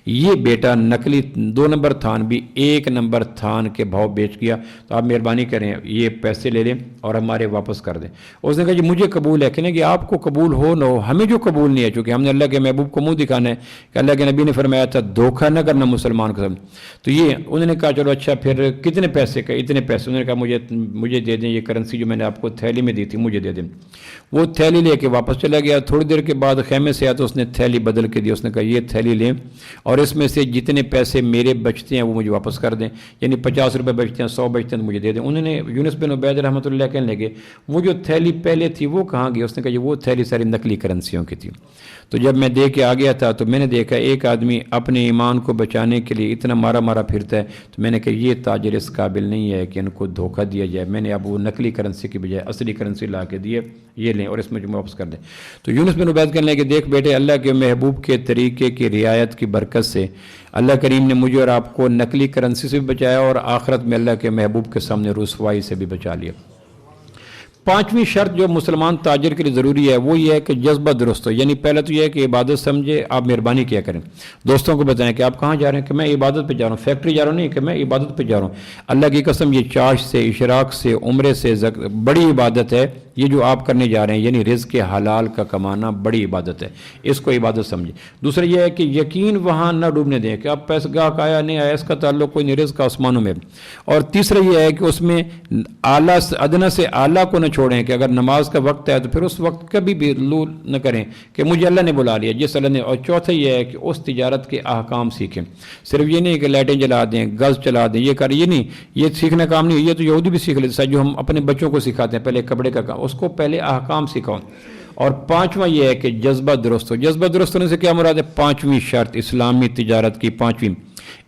یہ بیٹا نقلی 2 نمبر تھان بھی 1 نمبر تھان کے بھاؤ بیچ گیا، تو آپ مہربانی کریں یہ پیسے لے لیں اور ہمارے واپس کر دیں۔ اس نے کہا جی مجھے قبول ہے۔ کہنے کہ آپ کو قبول ہو نہ ہو، ہمیں جو قبول نہیں ہے، چونکہ ہم نے اللہ کے محبوب کو منہ دکھانا ہے کہ اللہ کے نبی نے فرمایا تھا دھوکہ نہ کرنا مسلمان کے ساتھ۔ تو یہ انہوں نے کہا چلو اچھا پھر کتنے پیسے کا؟ اتنے پیسے۔ انہوں نے کہا مجھے دے دیں، یہ کرنسی جو میں نے آپ کو تھیلی میں دی تھی مجھے دے دیں۔ وہ تھیلی لے کے واپس چلا گیا۔ تھوڑی دیر کے بعد خیمے سے آیا تو اس نے تھیلی بدل کے دی۔ اس نے کہا یہ تھیلی لیں اور اس میں سے جتنے پیسے میرے بچتے ہیں وہ مجھے واپس کر دیں، یعنی 50 روپے بچتے ہیں، 100 بچتے ہیں تو مجھے دے دیں۔ انہوں نے یونس بن عبید رحمۃ اللہ کہنے لگے وہ جو تھیلی پہلے تھی وہ کہاں گئی؟ اس نے کہا یہ وہ تھیلی ساری نقلی کرنسیوں کی تھی۔ تو جب میں دے کے آ گیا تھا تو میں نے دیکھا ایک آدمی اپنے ایمان کو بچانے کے لیے اتنا مارا مارا پھرتا ہے، تو میں نے کہا یہ تاجر اس قابل نہیں ہے کہ ان کو دھوکہ دیا جائے۔ میں نے اب وہ نقلی کرنسی کی بجائے اصلی کرنسی لا کے دیے، یہ لیں اور اس میں جو واپس کر دیں۔ تو یونس بن عبید کہنے لگے دیکھ بیٹے، اللہ کے محبوب کے طریقے کی رعایت کی برکت سے اللہ کریم نے مجھے اور آپ کو نقلی کرنسی سے بھی بچایا اور آخرت میں اللہ کے محبوب کے سامنے رسوائی سے بھی بچا لیا۔ 5ویں شرط جو مسلمان تاجر کے لیے ضروری ہے وہ یہ ہے کہ جذبہ درست ہو، یعنی پہلے تو یہ ہے کہ عبادت سمجھے، آپ مہربانی کیا کریں، دوستوں کو بتائیں کہ آپ کہاں جا رہے ہیں، کہ میں عبادت پہ جا رہا ہوں، فیکٹری جا رہا ہوں نہیں، کہ میں عبادت پہ جا رہا ہوں۔ اللہ کی قسم یہ چاش سے، اشراق سے، عمرے سے بڑی عبادت ہے یہ جو آپ کرنے جا رہے ہیں، یعنی رزق حلال کا کمانا بڑی عبادت ہے، اس کو عبادت سمجھیں۔ دوسرا یہ ہے کہ یقین وہاں نہ ڈوبنے دیں کہ اب پیسہ گاہک آیا نہیں آیا اس کا تعلق کوئی نہیں، رزق آسمانوں میں۔ اور تیسرا یہ ہے کہ اس میں اعلیٰ ادنا سے اعلیٰ کو نہ چھوڑیں کہ اگر نماز کا وقت ہے تو پھر اس وقت کبھی بھی لول نہ کریں کہ مجھے اللہ نے بلا لیا، جس اللہ نے۔ اور چوتھا یہ ہے کہ اس تجارت کے احکام سیکھیں، صرف یہ نہیں کہ لائٹیں جلا دیں، گز چلا دیں، یہ کر، یہ نہیں، یہ سیکھنا کام نہیں، یہ تو یہودی بھی سیکھ لیتے ہیں جو ہم اپنے بچوں کو سکھاتے ہیں، پہلے کپڑے کا کام، اس کو پہلے احکام سکھاؤ۔ اور 5واں یہ ہے کہ جذبہ درست ہو۔ جذبہ درست ہونے سے کیا مراد ہے؟ 5ویں شرط اسلامی تجارت کی 5ویں،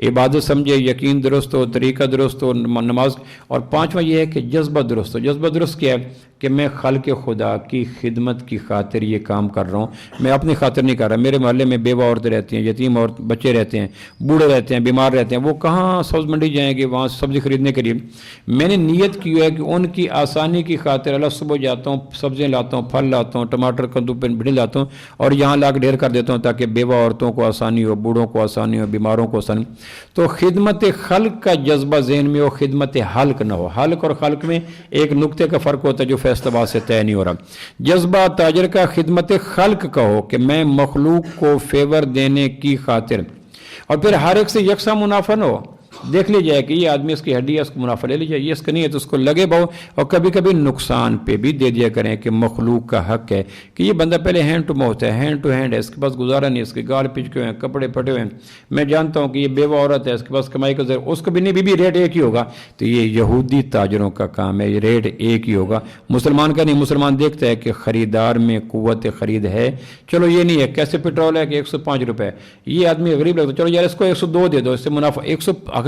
عبادت سمجھے، یقین درست ہو، طریقہ درست ہو، نماز۔ اور 5واں یہ ہے کہ جذبہ درست ہو۔ جذبہ درست کیا ہے؟ کہ میں خلق خدا کی خدمت کی خاطر یہ کام کر رہا ہوں، میں اپنی خاطر نہیں کر رہا۔ میرے محلے میں بیوہ عورتیں رہتی ہیں، یتیم عورت بچے رہتے ہیں، بوڑھے رہتے ہیں، بیمار رہتے ہیں، وہ کہاں سبز منڈی جائیں گے وہاں سبزی خریدنے کے لیے؟ میں نے نیت کی ہے کہ ان کی آسانی کی خاطر اللہ صبح جاتا ہوں، سبزیاں لاتا ہوں، پھل لاتا ہوں، ٹماٹر کدو بھنڈی لاتا ہوں اور یہاں لا کے ڈھیر کر دیتا ہوں تاکہ بیوہ عورتوں کو آسانی ہو، بوڑھوں کو آسانی ہو، بیماروں کو آسانی۔ تو خدمت خلق کا جذبہ ذہن میں ہو، خدمت حلق نہ ہو۔ حلق اور خلق میں ایک نقطے کا فرق ہوتا ہے جو فیصلہ سے طے نہیں ہو رہا۔ جذبہ تاجر کا خدمت خلق کا ہو کہ میں مخلوق کو فیور دینے کی خاطر، اور پھر ہر ایک سے یکساں منافع نہ ہو۔ دیکھ لی جائے کہ یہ آدمی اس کی ہڈی ہے، اس کو منافع لے لی جائے، یہ اس کا نہیں ہے تو اس کو لگے بہو، اور کبھی کبھی نقصان پہ بھی دے دیا کریں کہ مخلوق کا حق ہے کہ یہ بندہ پہلے ہینڈ ٹو ماؤتھ ہے، ہینڈ ٹو ہینڈ ہے، اس کے پاس گزارا نہیں، اس کے گال پچکے ہوئے ہیں، کپڑے پھٹے ہوئے ہیں، میں جانتا ہوں کہ یہ بیوہ عورت ہے، اس کے پاس کمائی کا ذریعہ، اس کو بھی نہیں، بھی ریٹ ایک ہی ہوگا۔ تو یہ یہودی تاجروں کا کام ہے، یہ ریٹ ایک ہی ہوگا، مسلمان کا نہیں۔ مسلمان دیکھتا ہے کہ خریدار میں قوت خرید ہے، چلو یہ نہیں ہے کیسے پیٹرول ہے کہ 105 روپے، یہ آدمی غریب لگتا ہے، چلو یار اس کو 102 دے دو، اس سے منافع 100